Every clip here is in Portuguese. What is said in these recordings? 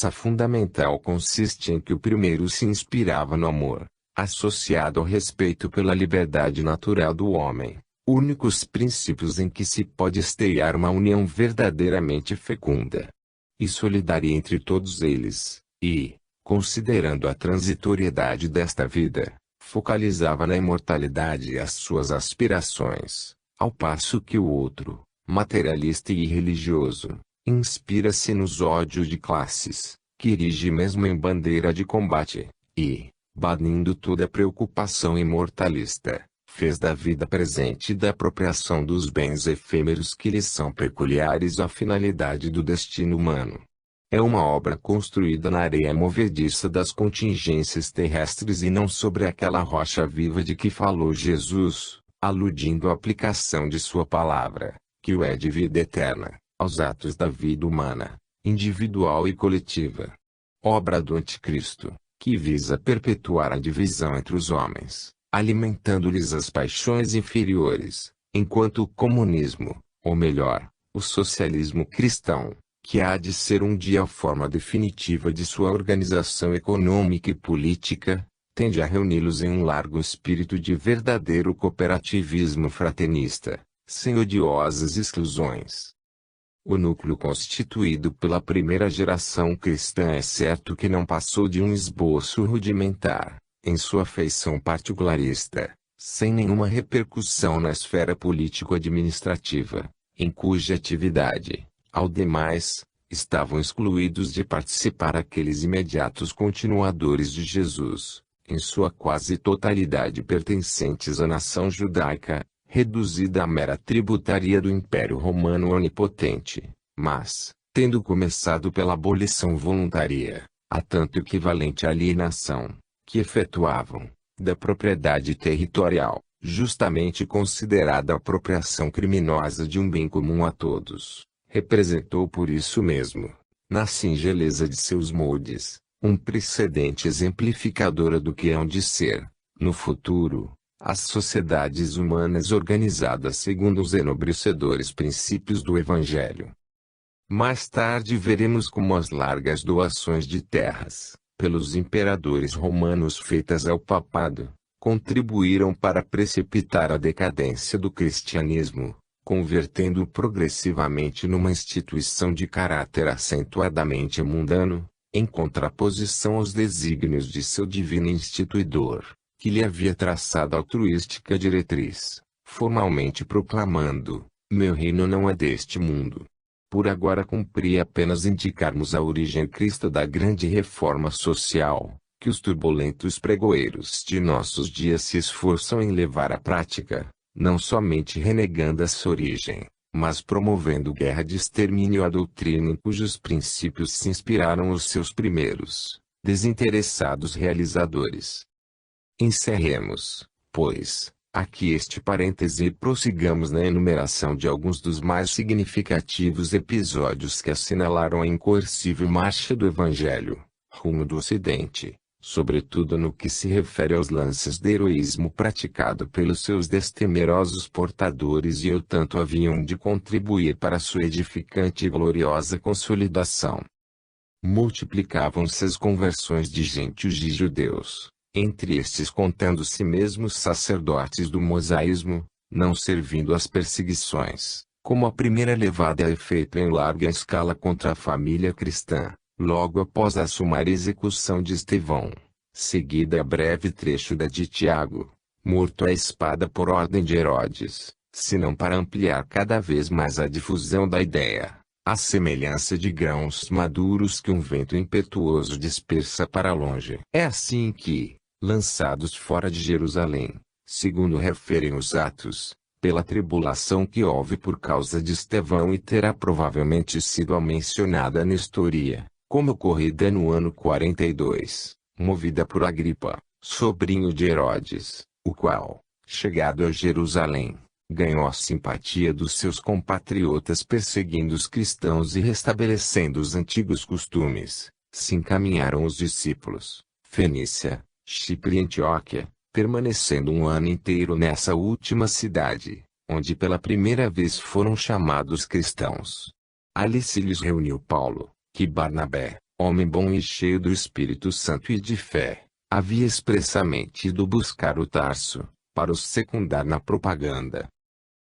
diferença fundamental consiste em que o primeiro se inspirava no amor, associado ao respeito pela liberdade natural do homem, únicos princípios em que se pode estrear uma união verdadeiramente fecunda e solidária entre todos eles, e, considerando a transitoriedade desta vida, focalizava na imortalidade as suas aspirações, ao passo que o outro, materialista e irreligioso, inspira-se nos ódios de classes, que erige mesmo em bandeira de combate, e, banindo toda preocupação imortalista, fez da vida presente e da apropriação dos bens efêmeros que lhes são peculiares a finalidade do destino humano. É uma obra construída na areia movediça das contingências terrestres e não sobre aquela rocha viva de que falou Jesus, aludindo à aplicação de sua palavra, que o é de vida eterna, aos atos da vida humana, individual e coletiva. Obra do Anticristo, que visa perpetuar a divisão entre os homens, alimentando-lhes as paixões inferiores, enquanto o comunismo, ou melhor, o socialismo cristão, que há de ser um dia a forma definitiva de sua organização econômica e política, tende a reuni-los em um largo espírito de verdadeiro cooperativismo fraternista, sem odiosas exclusões. O núcleo constituído pela primeira geração cristã é certo que não passou de um esboço rudimentar, em sua feição particularista, sem nenhuma repercussão na esfera político-administrativa, em cuja atividade, ao demais, estavam excluídos de participar aqueles imediatos continuadores de Jesus, em sua quase totalidade pertencentes à nação judaica, reduzida à mera tributaria do Império Romano onipotente, mas, tendo começado pela abolição voluntária, a tanto equivalente à alienação, que efetuavam, da propriedade territorial, justamente considerada apropriação criminosa de um bem comum a todos, representou por isso mesmo, na singeleza de seus moldes, um precedente exemplificador do que hão de ser, no futuro, as sociedades humanas organizadas segundo os enobrecedores princípios do Evangelho. Mais tarde veremos como as largas doações de terras, pelos imperadores romanos feitas ao papado, contribuíram para precipitar a decadência do cristianismo, convertendo-o progressivamente numa instituição de caráter acentuadamente mundano, em contraposição aos desígnios de seu divino instituidor, que lhe havia traçado altruística diretriz, formalmente proclamando: meu reino não é deste mundo. Por agora cumpria apenas indicarmos a origem cristã da grande reforma social, que os turbulentos pregoeiros de nossos dias se esforçam em levar à prática, não somente renegando essa origem, mas promovendo guerra de extermínio à doutrina em cujos princípios se inspiraram os seus primeiros, desinteressados realizadores. Encerremos, pois, aqui este parêntese e prossigamos na enumeração de alguns dos mais significativos episódios que assinalaram a incoercível marcha do Evangelho, rumo do Ocidente, sobretudo no que se refere aos lances de heroísmo praticado pelos seus destemerosos portadores e tanto haviam de contribuir para sua edificante e gloriosa consolidação. Multiplicavam-se as conversões de gentios e judeus, entre estes contando-se mesmo sacerdotes do mosaísmo, não servindo às perseguições, como a primeira levada a efeito em larga escala contra a família cristã, logo após a sumária execução de Estevão, seguida a breve trecho da de Tiago, morto à espada por ordem de Herodes, senão para ampliar cada vez mais a difusão da ideia, à semelhança de grãos maduros que um vento impetuoso dispersa para longe. É assim que, lançados fora de Jerusalém, segundo referem os Atos, pela tribulação que houve por causa de Estevão e terá provavelmente sido mencionada na história, como ocorrida no ano 42, movida por Agripa, sobrinho de Herodes, o qual, chegado a Jerusalém, ganhou a simpatia dos seus compatriotas perseguindo os cristãos e restabelecendo os antigos costumes, se encaminharam os discípulos, Fenícia, Chipre e Antioquia, permanecendo um ano inteiro nessa última cidade, onde pela primeira vez foram chamados cristãos. Ali se lhes reuniu Paulo, que Barnabé, homem bom e cheio do Espírito Santo e de fé, havia expressamente ido buscar o Tarso, para o secundar na propaganda.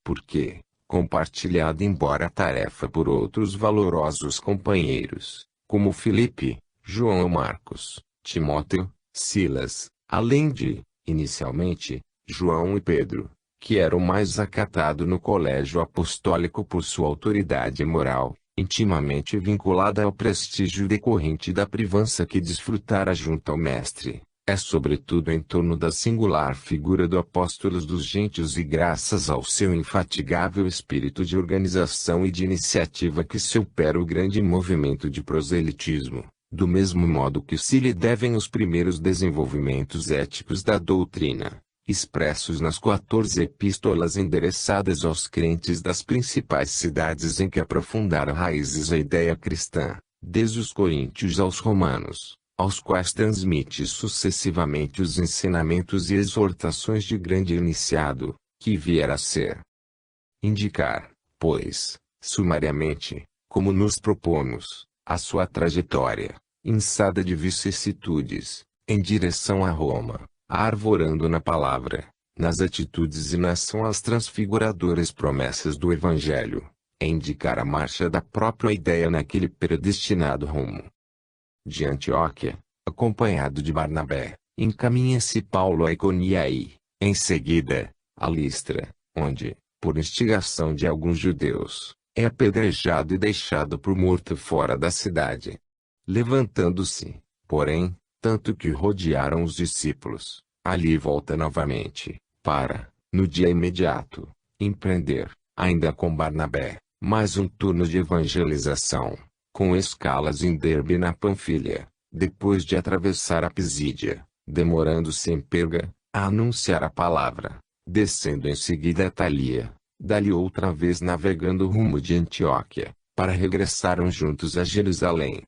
Porque, compartilhada embora a tarefa por outros valorosos companheiros, como Filipe, João ou Marcos, Timóteo, Silas, além de, inicialmente, João e Pedro, que era o mais acatado no colégio apostólico por sua autoridade moral, intimamente vinculada ao prestígio decorrente da privança que desfrutara junto ao Mestre, é sobretudo em torno da singular figura do apóstolo dos gentios e graças ao seu infatigável espírito de organização e de iniciativa que se opera o grande movimento de proselitismo, do mesmo modo que se lhe devem os primeiros desenvolvimentos éticos da doutrina, expressos nas 14 epístolas endereçadas aos crentes das principais cidades em que aprofundaram raízes a ideia cristã, desde os coríntios aos romanos, aos quais transmite sucessivamente os ensinamentos e exortações de grande iniciado, que viera a ser. Indicar, pois, sumariamente, como nos propomos, a sua trajetória, inçada de vicissitudes, em direção a Roma, arvorando na palavra, nas atitudes e na ação as transfiguradoras promessas do Evangelho, é indicar a marcha da própria ideia naquele predestinado rumo. De Antioquia, acompanhado de Barnabé, encaminha-se Paulo a Iconia e, em seguida, a Listra, onde, por instigação de alguns judeus, é apedrejado e deixado por morto fora da cidade. Levantando-se, porém, tanto que rodearam os discípulos, ali volta novamente, para, no dia imediato, empreender, ainda com Barnabé, mais um turno de evangelização, com escalas em Derbe na Panfilha, depois de atravessar a Pisídia, demorando-se em Perga, a anunciar a palavra, descendo em seguida a Thalia, dali outra vez navegando rumo de Antioquia, para regressaram juntos a Jerusalém.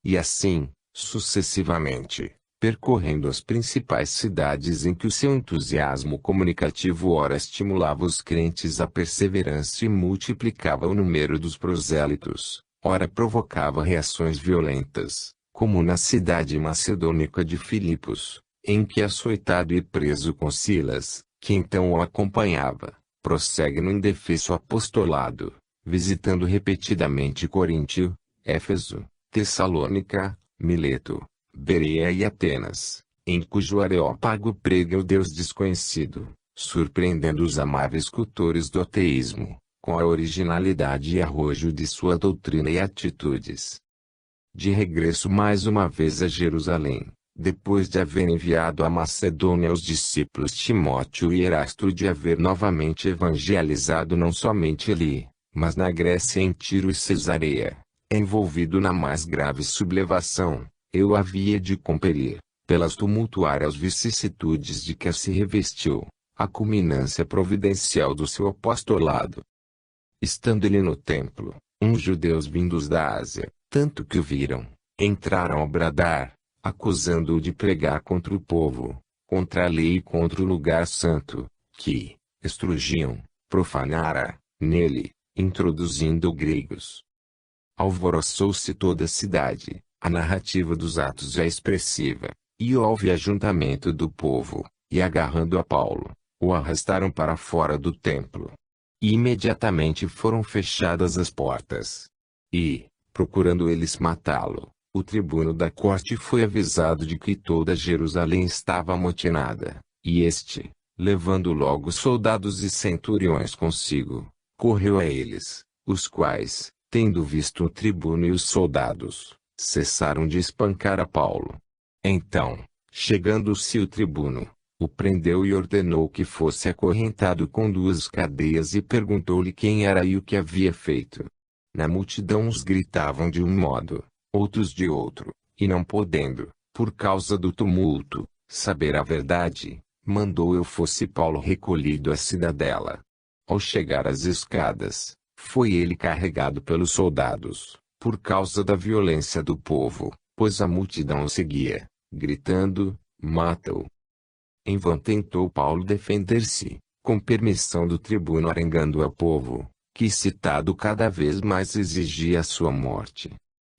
E assim, sucessivamente, percorrendo as principais cidades em que o seu entusiasmo comunicativo ora estimulava os crentes à perseverança e multiplicava o número dos prosélitos, ora provocava reações violentas, como na cidade macedônica de Filipos, em que açoitado e preso com Silas, que então o acompanhava, prossegue no indefeso apostolado, visitando repetidamente Coríntio, Éfeso, Tessalônica, Mileto, Bereia e Atenas, em cujo Areópago prega o Deus desconhecido, surpreendendo os amáveis cultores do ateísmo, com a originalidade e arrojo de sua doutrina e atitudes. De regresso mais uma vez a Jerusalém, depois de haver enviado à Macedônia os discípulos Timóteo e Erasto e de haver novamente evangelizado não somente ali, mas na Grécia em Tiro e Cesareia, envolvido na mais grave sublevação, eu havia de compelir, pelas tumultuárias vicissitudes de que se revestiu, a culminância providencial do seu apostolado. Estando ele no templo, uns judeus vindos da Ásia, tanto que o viram, entraram a bradar, acusando-o de pregar contra o povo, contra a lei e contra o lugar santo, que, estrugiam, profanara, nele, introduzindo gregos. Alvoroçou-se toda a cidade, a narrativa dos atos é expressiva, e houve ajuntamento do povo, e agarrando a Paulo, o arrastaram para fora do templo. E imediatamente foram fechadas as portas. E, procurando eles matá-lo, o tribuno da corte foi avisado de que toda Jerusalém estava amotinada, e este, levando logo soldados e centuriões consigo, correu a eles, os quais, tendo visto o tribuno e os soldados, cessaram de espancar a Paulo. Então, chegando-se o tribuno, o prendeu e ordenou que fosse acorrentado com 2 cadeias e perguntou-lhe quem era e o que havia feito. Na multidão uns gritavam de um modo, outros de outro, e não podendo, por causa do tumulto, saber a verdade, mandou eu fosse Paulo recolhido à cidadela. Ao chegar às escadas, foi ele carregado pelos soldados, por causa da violência do povo, pois a multidão o seguia, gritando, mata-o. Em vão tentou Paulo defender-se, com permissão do tribuno arengando ao povo, que citado cada vez mais exigia a sua morte.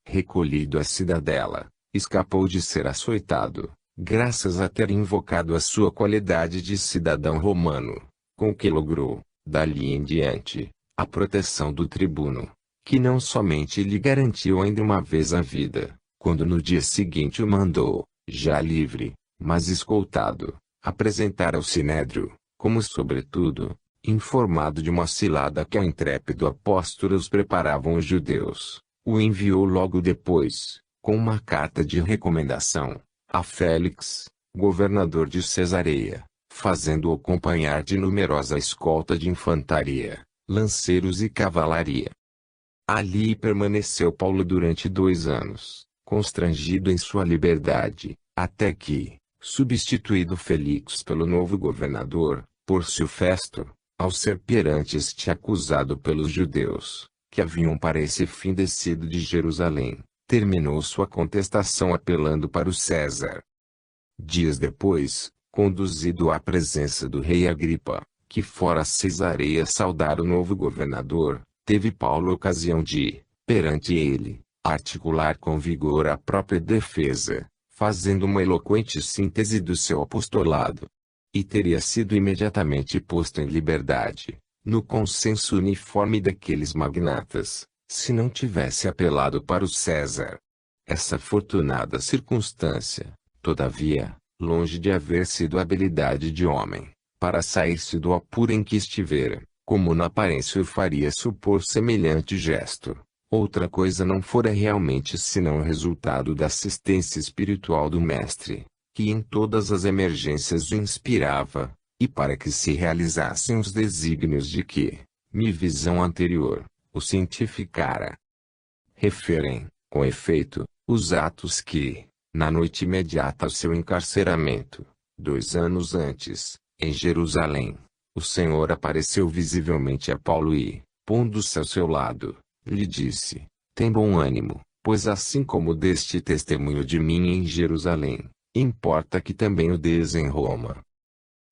Recolhido à cidadela, escapou de ser açoitado, graças a ter invocado a sua qualidade de cidadão romano, com que logrou, dali em diante, a proteção do tribuno, que não somente lhe garantiu ainda uma vez a vida, quando no dia seguinte o mandou, já livre, mas escoltado, apresentar ao sinédrio, como sobretudo, informado de uma cilada que ao intrépido apóstolo os preparavam os judeus, o enviou logo depois, com uma carta de recomendação, a Félix, governador de Cesareia, fazendo-o acompanhar de numerosa escolta de infantaria, lanceiros e cavalaria. Ali permaneceu Paulo durante 2 anos, constrangido em sua liberdade, até que, substituído Félix pelo novo governador, Pórcio Festo, ao ser perante este acusado pelos judeus, que haviam para esse fim descido de Jerusalém, terminou sua contestação apelando para o César. Dias depois, conduzido à presença do rei Agripa, que fora a Cesareia saudar o novo governador, teve Paulo ocasião de, perante ele, articular com vigor a própria defesa, fazendo uma eloquente síntese do seu apostolado. E teria sido imediatamente posto em liberdade, no consenso uniforme daqueles magnatas, se não tivesse apelado para o César. Essa fortunada circunstância, todavia, longe de haver sido habilidade de homem, para sair-se do apuro em que estivera, como na aparência o faria supor semelhante gesto, outra coisa não fora realmente senão o resultado da assistência espiritual do Mestre, que em todas as emergências o inspirava, e para que se realizassem os desígnios de que, minha visão anterior, o cientificara. Referem, com efeito, os atos que, na noite imediata ao seu encarceramento, 2 anos antes, em Jerusalém, o Senhor apareceu visivelmente a Paulo e, pondo-se ao seu lado, lhe disse: tem bom ânimo, pois assim como deste testemunho de mim em Jerusalém, importa que também o des em Roma.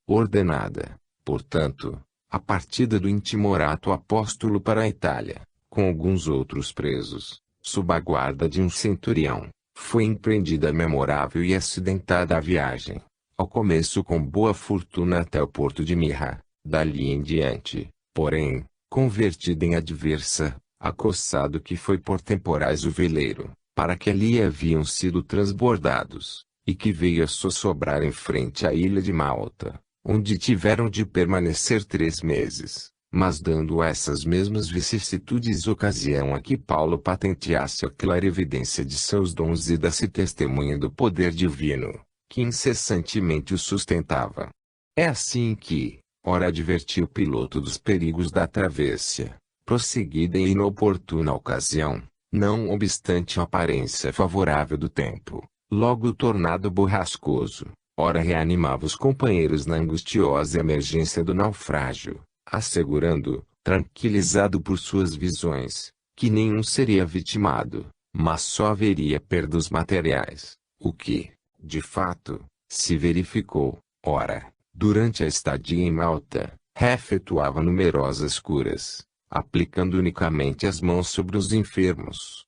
Ordenada, portanto, a partida do intimorato apóstolo para a Itália, com alguns outros presos, sob a guarda de um centurião, foi empreendida a memorável e acidentada a viagem, ao começo com boa fortuna até o porto de Mirra, dali em diante, porém, convertida em adversa, acossado que foi por temporais o veleiro, para que ali haviam sido transbordados, e que veio a sossobrar em frente à ilha de Malta, onde tiveram de permanecer 3 meses, mas dando a essas mesmas vicissitudes ocasião a que Paulo patenteasse a clara evidência de seus dons e desse testemunha do poder divino, que incessantemente o sustentava. É assim que, ora advertiu o piloto dos perigos da travessia, prosseguida em inoportuna ocasião, não obstante a aparência favorável do tempo, logo tornado borrascoso, ora reanimava os companheiros na angustiosa emergência do naufrágio, assegurando, tranquilizado por suas visões, que nenhum seria vitimado, mas só haveria perdas materiais, o que, de fato, se verificou. Ora, durante a estadia em Malta, efetuava numerosas curas, aplicando unicamente as mãos sobre os enfermos.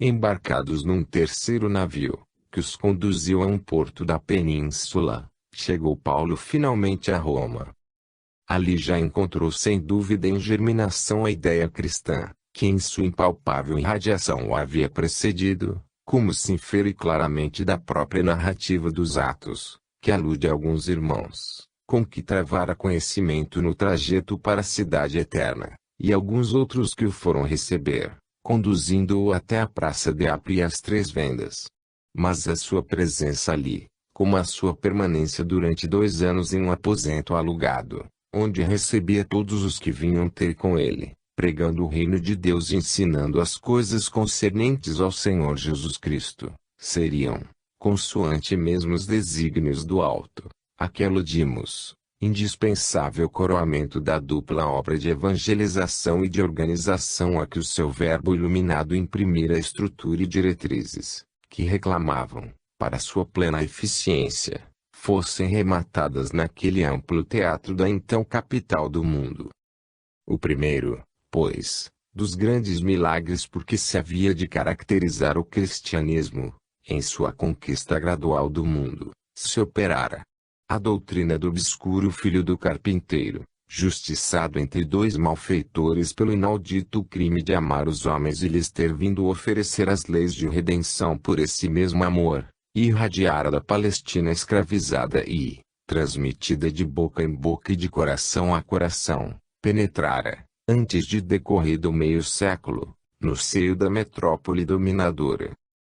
Embarcados num terceiro navio, que os conduziu a um porto da península, chegou Paulo finalmente a Roma. Ali já encontrou sem dúvida em germinação a ideia cristã, que em sua impalpável irradiação o havia precedido, como se infere claramente da própria narrativa dos Atos, que alude a alguns irmãos, com que travara conhecimento no trajeto para a cidade eterna, e alguns outros que o foram receber, conduzindo-o até a praça de Apio e as 3 Vendas. Mas a sua presença ali, como a sua permanência durante 2 anos em um aposento alugado, onde recebia todos os que vinham ter com ele, pregando o reino de Deus e ensinando as coisas concernentes ao Senhor Jesus Cristo, seriam, consoante mesmo os desígnios do alto, aquele dimos, indispensável coroamento da dupla obra de evangelização e de organização a que o seu verbo iluminado imprimira estrutura e diretrizes, que reclamavam, para sua plena eficiência, fossem rematadas naquele amplo teatro da então capital do mundo. O primeiro, pois, dos grandes milagres porque se havia de caracterizar o cristianismo, em sua conquista gradual do mundo, se operara a doutrina do obscuro filho do carpinteiro, justiçado entre dois malfeitores pelo inaudito crime de amar os homens e lhes ter vindo oferecer as leis de redenção por esse mesmo amor, irradiara da Palestina escravizada e, transmitida de boca em boca e de coração a coração, penetrara, antes de decorrido meio século, no seio da metrópole dominadora.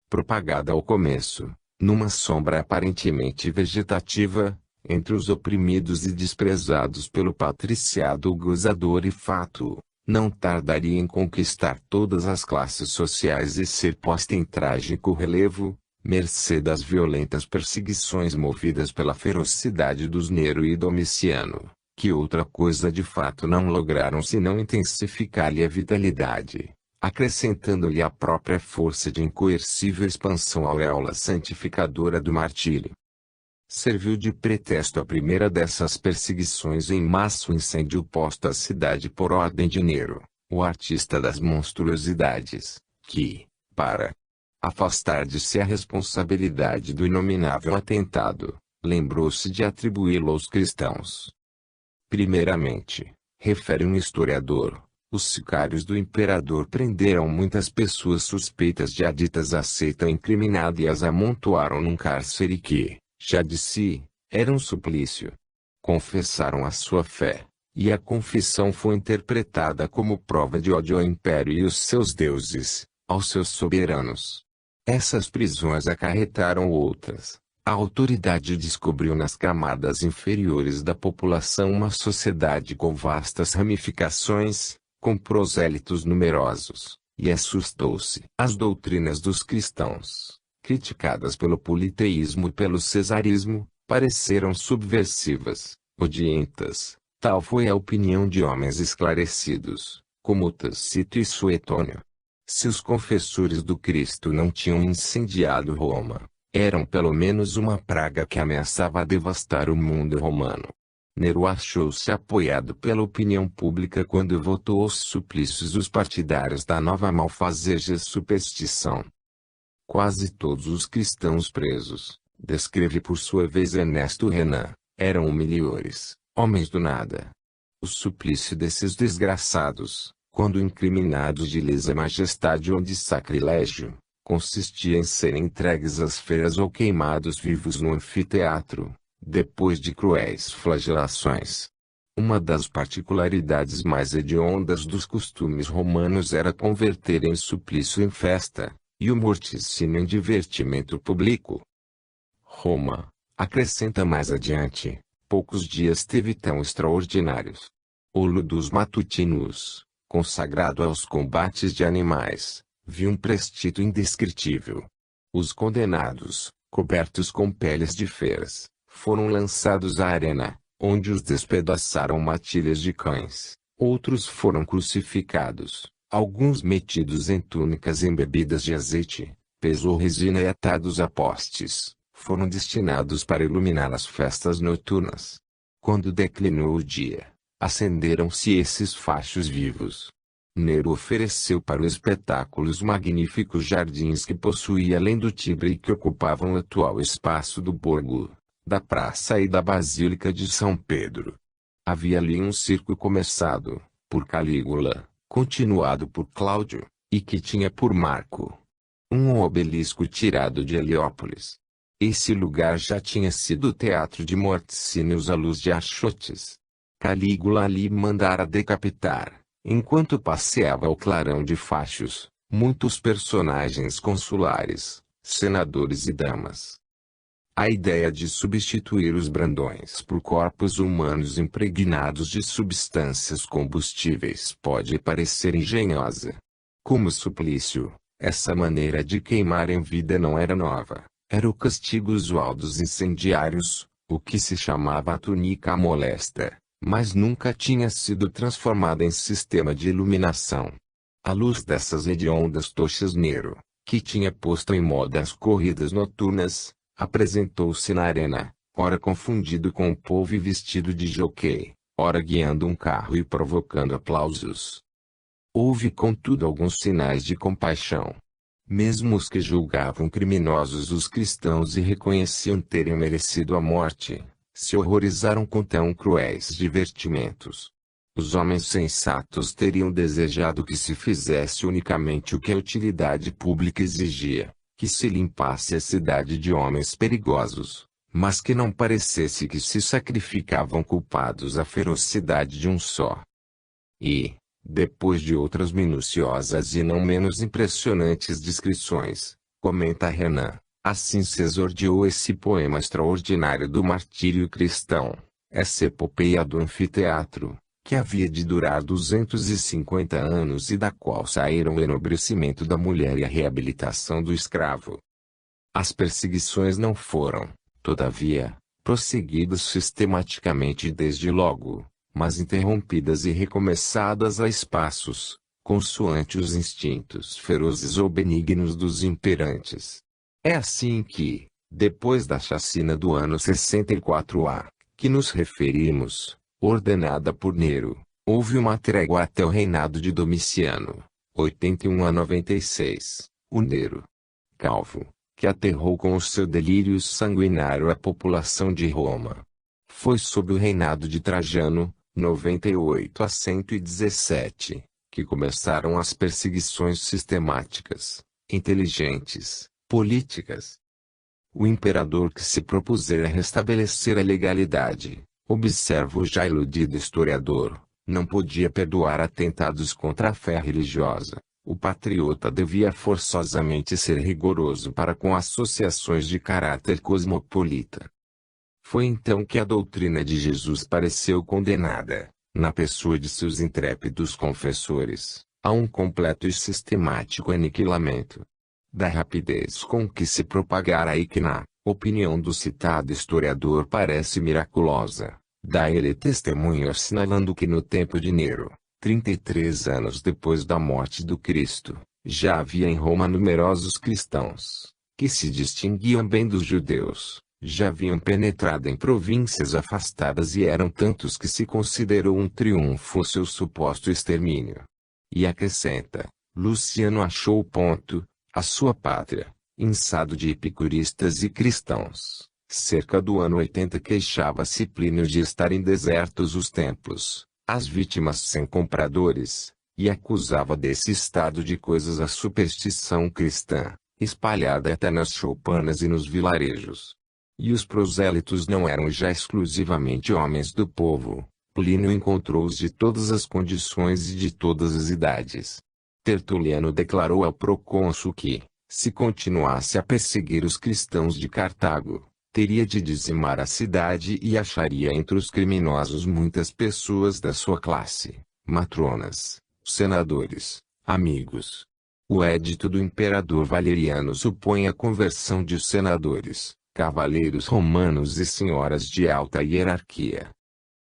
Propagada ao começo, numa sombra aparentemente vegetativa, entre os oprimidos e desprezados pelo patriciado gozador e fato, não tardaria em conquistar todas as classes sociais e ser posta em trágico relevo, mercê das violentas perseguições movidas pela ferocidade dos Nero e Domiciano, que outra coisa de fato não lograram senão intensificar-lhe a vitalidade, acrescentando-lhe a própria força de incoercível expansão à auréola santificadora do martírio. Serviu de pretexto a primeira dessas perseguições em massa o incêndio posto à cidade por ordem de Nero, o artista das monstruosidades, que, para afastar de si a responsabilidade do inominável atentado, lembrou-se de atribuí-lo aos cristãos. Primeiramente, refere um historiador, os sicários do imperador prenderam muitas pessoas suspeitas de aditas à seita incriminada e as amontoaram num cárcere que, já de si, era um suplício. Confessaram a sua fé, e a confissão foi interpretada como prova de ódio ao império e os seus deuses, aos seus soberanos. Essas prisões acarretaram outras. A autoridade descobriu nas camadas inferiores da população uma sociedade com vastas ramificações, com prosélitos numerosos, e assustou-se. As doutrinas dos cristãos, criticadas pelo politeísmo e pelo cesarismo, pareceram subversivas, odientas. Tal foi a opinião de homens esclarecidos, como Tácito e Suetônio. Se os confessores do Cristo não tinham incendiado Roma, eram pelo menos uma praga que ameaçava devastar o mundo romano. Nero achou-se apoiado pela opinião pública quando votou aos suplícios os partidários da nova malfazeja superstição. Quase todos os cristãos presos, descreve por sua vez Ernesto Renan, eram humilhores, homens do nada. O suplício desses desgraçados, quando incriminados de lesa majestade ou de sacrilégio, consistia em serem entregues às feiras ou queimados vivos no anfiteatro, depois de cruéis flagelações. Uma das particularidades mais hediondas dos costumes romanos era converterem o suplício em festa, e o morticínio em divertimento público. Roma, acrescenta mais adiante, poucos dias teve tão extraordinários. O Ludus Matutinus, consagrado aos combates de animais, viu um prestito indescritível. Os condenados, cobertos com peles de feras, foram lançados à arena, onde os despedaçaram matilhas de cães. Outros foram crucificados, alguns metidos em túnicas embebidas de azeite, peso ou resina e atados a postes, foram destinados para iluminar as festas noturnas. Quando declinou o dia, acenderam-se esses fachos vivos. Nero ofereceu para o espetáculo os magníficos jardins que possuía além do Tibre e que ocupavam o atual espaço do Borgo, da Praça e da Basílica de São Pedro. Havia ali um circo começado, por Calígula, continuado por Cláudio, e que tinha por marco um obelisco tirado de Heliópolis. Esse lugar já tinha sido teatro de morticínios à luz de achotes. Calígula ali mandara decapitar, enquanto passeava ao clarão de fachos, muitos personagens consulares, senadores e damas. A ideia de substituir os brandões por corpos humanos impregnados de substâncias combustíveis pode parecer engenhosa. Como suplício, essa maneira de queimar em vida não era nova, era o castigo usual dos incendiários, o que se chamava a túnica molesta, mas nunca tinha sido transformada em sistema de iluminação. À luz dessas hediondas tochas Nero, que tinha posto em moda as corridas noturnas, apresentou-se na arena, ora confundido com o povo e vestido de jockey, ora guiando um carro e provocando aplausos. Houve contudo alguns sinais de compaixão. Mesmo os que julgavam criminosos os cristãos e reconheciam terem merecido a morte, se horrorizaram com tão cruéis divertimentos. Os homens sensatos teriam desejado que se fizesse unicamente o que a utilidade pública exigia, que se limpasse a cidade de homens perigosos, mas que não parecesse que se sacrificavam culpados à ferocidade de um só. E, depois de outras minuciosas e não menos impressionantes descrições, comenta Renan, assim se exordiou esse poema extraordinário do martírio cristão, essa epopeia do anfiteatro, que havia de durar 250 anos e da qual saíram o enobrecimento da mulher e a reabilitação do escravo. As perseguições não foram, todavia, prosseguidas sistematicamente desde logo, mas interrompidas e recomeçadas a espaços, consoante os instintos ferozes ou benignos dos imperantes. É assim que, depois da chacina do ano 64 a, que nos referimos, ordenada por Nero, houve uma trégua até o reinado de Domiciano, 81 a 96, o Nero Calvo, que aterrou com o seu delírio sanguinário a população de Roma. Foi sob o reinado de Trajano, 98 a 117, que começaram as perseguições sistemáticas, inteligentes, políticas. O imperador que se propuser a restabelecer a legalidade, observa o já iludido historiador, não podia perdoar atentados contra a fé religiosa. O patriota devia forçosamente ser rigoroso para com associações de caráter cosmopolita. Foi então que a doutrina de Jesus pareceu condenada, na pessoa de seus intrépidos confessores, a um completo e sistemático aniquilamento. Da rapidez com que se propagara e que na opinião do citado historiador parece miraculosa, dá ele testemunho assinalando que no tempo de Nero, 33 anos depois da morte do Cristo, já havia em Roma numerosos cristãos, que se distinguiam bem dos judeus. Já haviam penetrado em províncias afastadas e eram tantos que se considerou um triunfo o seu suposto extermínio. E acrescenta, Luciano achou o ponto, a sua pátria, inçado de epicuristas e cristãos. Cerca do ano 80 queixava-se Plínio de estarem desertos os templos, as vítimas sem compradores, e acusava desse estado de coisas a superstição cristã, espalhada até nas choupanas e nos vilarejos. E os prosélitos não eram já exclusivamente homens do povo. Plínio encontrou-os de todas as condições e de todas as idades. Tertuliano declarou ao procônsul que, se continuasse a perseguir os cristãos de Cartago, teria de dizimar a cidade e acharia entre os criminosos muitas pessoas da sua classe, matronas, senadores, amigos. O edito do imperador Valeriano supõe a conversão de senadores, cavaleiros romanos e senhoras de alta hierarquia.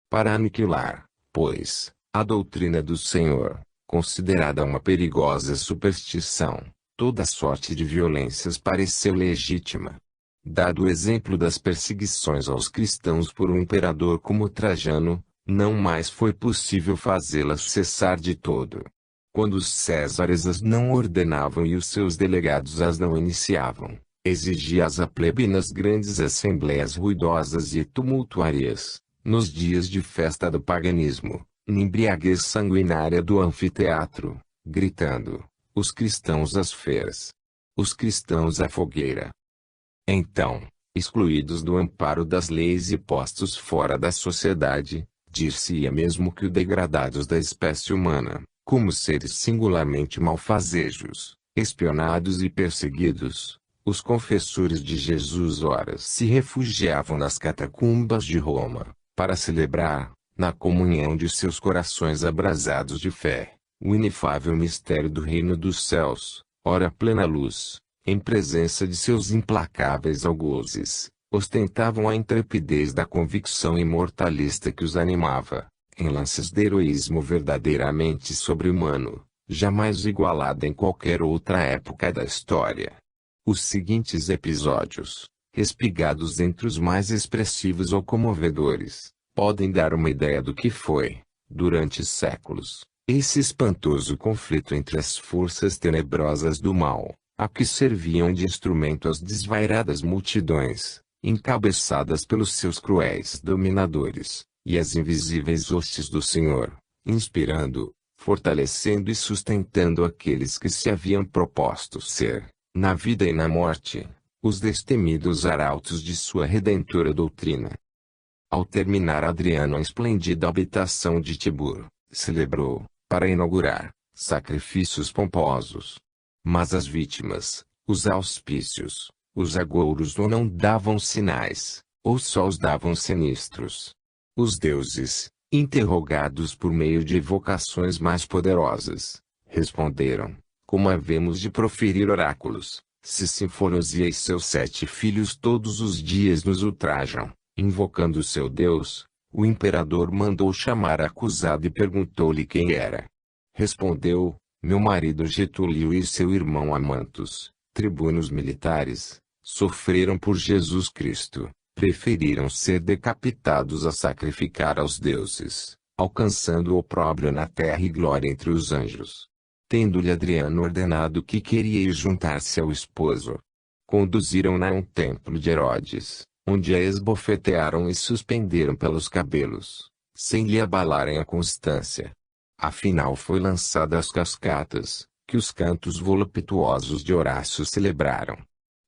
Para aniquilar, pois, a doutrina do Senhor, considerada uma perigosa superstição, toda sorte de violências pareceu legítima. Dado o exemplo das perseguições aos cristãos por um imperador como Trajano, não mais foi possível fazê-las cessar de todo. Quando os césares as não ordenavam e os seus delegados as não iniciavam, exigia-as a plebe nas grandes assembleias ruidosas e tumultuárias, nos dias de festa do paganismo, na embriaguez sanguinária do anfiteatro, gritando, os cristãos às feiras, os cristãos à fogueira. Então, excluídos do amparo das leis e postos fora da sociedade, dir-se-ia mesmo que os degradados da espécie humana, como seres singularmente malfazejos, espionados e perseguidos, os confessores de Jesus ora se refugiavam nas catacumbas de Roma, para celebrar, na comunhão de seus corações abrasados de fé, o inefável mistério do reino dos céus, ora plena luz, em presença de seus implacáveis algozes, ostentavam a intrepidez da convicção imortalista que os animava, em lances de heroísmo verdadeiramente sobre-humano, jamais igualada em qualquer outra época da história. Os seguintes episódios, espigados entre os mais expressivos ou comovedores, podem dar uma ideia do que foi, durante séculos, Esse espantoso conflito entre as forças tenebrosas do mal, a que serviam de instrumento as desvairadas multidões, encabeçadas pelos seus cruéis dominadores, e as invisíveis hostes do Senhor, inspirando, fortalecendo e sustentando aqueles que se haviam proposto ser, na vida e na morte, os destemidos arautos de sua redentora doutrina. Ao terminar Adriano a esplendida habitação de Tibur, celebrou, para inaugurar, sacrifícios pomposos. Mas as vítimas, os auspícios, os agouros ou não davam sinais, ou só os davam sinistros. Os deuses, interrogados por meio de evocações mais poderosas, responderam, como havemos de proferir oráculos, se Sinfonosia e seus 7 filhos todos os dias nos ultrajam, invocando seu Deus, o imperador mandou chamar a acusado e perguntou-lhe quem era. Respondeu, meu marido Getúlio e seu irmão Amantus, tribunos militares, sofreram por Jesus Cristo, preferiram ser decapitados a sacrificar aos deuses, alcançando o opróbrio na terra e glória entre os anjos. Tendo-lhe Adriano ordenado que queria ir juntar-se ao esposo, conduziram-na a um templo de Herodes, onde a esbofetearam e suspenderam pelos cabelos, sem lhe abalarem a constância. Afinal foi lançada às cascatas, que os cantos voluptuosos de Horácio celebraram.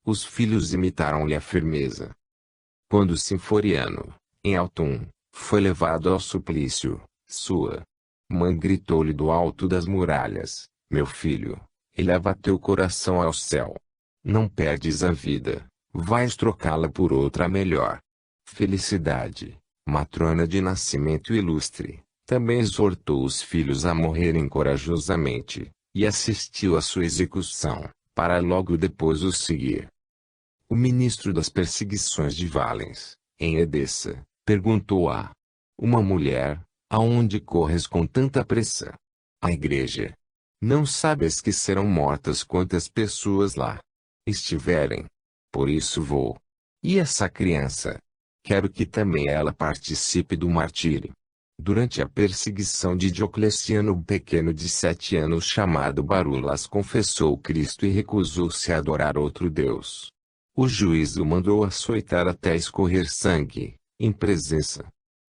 Os filhos imitaram-lhe a firmeza. Quando Sinforiano, em Autum, foi levado ao suplício, sua mãe gritou-lhe do alto das muralhas, meu filho, eleva teu coração ao céu. Não perdes a vida, vais trocá-la por outra melhor. Felicidade, matrona de nascimento ilustre, também exortou os filhos a morrerem corajosamente, e assistiu à sua execução, para logo depois os seguir. O ministro das perseguições de Valens, em Edessa, perguntou a uma mulher, aonde corres com tanta pressa? A igreja. Não sabes que serão mortas quantas pessoas lá estiverem? Por isso vou. E essa criança? Quero que também ela participe do martírio. Durante a perseguição de Diocleciano o pequeno de 7 anos chamado Barulas confessou Cristo e recusou-se a adorar outro Deus. O juiz o mandou açoitar até escorrer sangue, em presença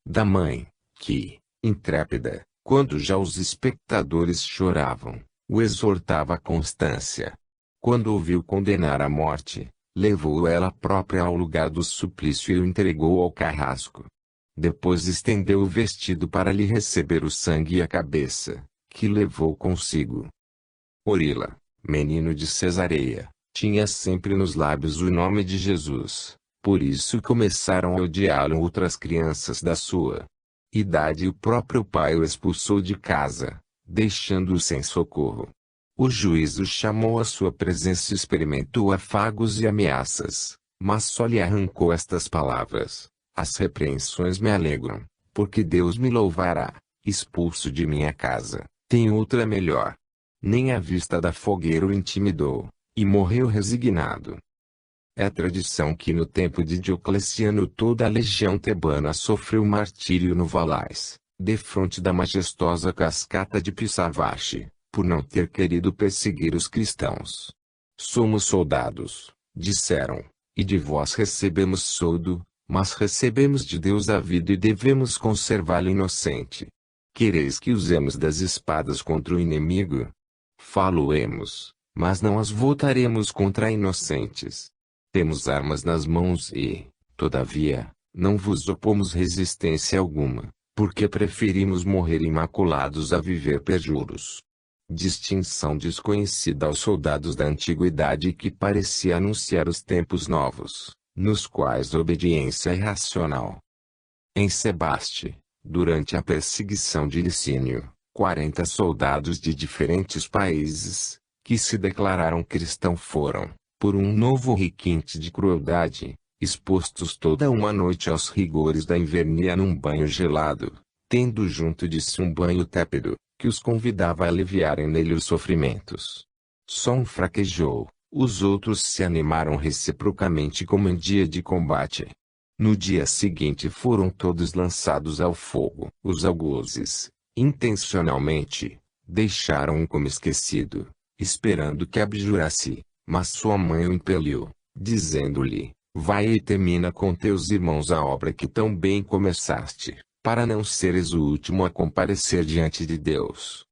da mãe, que, intrépida, quando já os espectadores choravam, o exortava à constância. Quando o viu condenar à morte, levou-o ela própria ao lugar do suplício e o entregou ao carrasco. Depois estendeu o vestido para lhe receber o sangue e a cabeça, que levou consigo. Orila, menino de Cesareia, tinha sempre nos lábios o nome de Jesus, por isso começaram a odiá-lo outras crianças da sua idade e o próprio pai o expulsou de casa, deixando-o sem socorro. O juiz o chamou à sua presença e experimentou afagos e ameaças, mas só lhe arrancou estas palavras: as repreensões me alegram, porque Deus me louvará, expulso de minha casa, tem outra melhor. Nem a vista da fogueira o intimidou, e morreu resignado. É tradição que no tempo de Diocleciano toda a legião tebana sofreu martírio no Valais, defronte da majestosa cascata de Pissavache, por não ter querido perseguir os cristãos. Somos soldados, disseram, e de vós recebemos soldo, mas recebemos de Deus a vida e devemos conservá-la inocente. Quereis que usemos das espadas contra o inimigo? Falo-emos, mas não as voltaremos contra inocentes. Temos armas nas mãos e, todavia, não vos opomos resistência alguma, porque preferimos morrer imaculados a viver perjuros. Distinção desconhecida aos soldados da antiguidade que parecia anunciar os tempos novos, nos quais a obediência é irracional. Em Sebaste, durante a perseguição de Licínio, 40 soldados de diferentes países, que se declararam cristãos foram, por um novo requinte de crueldade, expostos toda uma noite aos rigores da invernia num banho gelado, tendo junto de si um banho tépido, que os convidava a aliviarem nele os sofrimentos. Só um fraquejou, os outros se animaram reciprocamente como em dia de combate. No dia seguinte foram todos lançados ao fogo. Os algozes, Intencionalmente, deixaram-o como esquecido, esperando que abjurasse, mas sua mãe o impeliu, dizendo-lhe: vai e termina com teus irmãos a obra que tão bem começaste, para não seres o último a comparecer diante de Deus.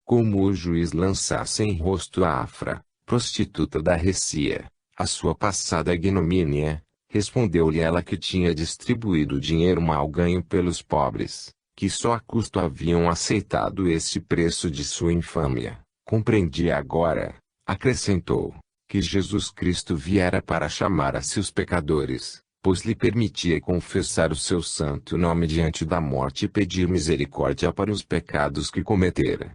Como o juiz lançasse em rosto a Afra, prostituta da Recia, a sua passada ignomínia, respondeu-lhe ela que tinha distribuído o dinheiro mal ganho pelos pobres, que só a custo haviam aceitado esse preço de sua infâmia. Compreendia agora, acrescentou, que Jesus Cristo viera para chamar a si os pecadores, pois lhe permitia confessar o seu santo nome diante da morte e pedir misericórdia para os pecados que cometera.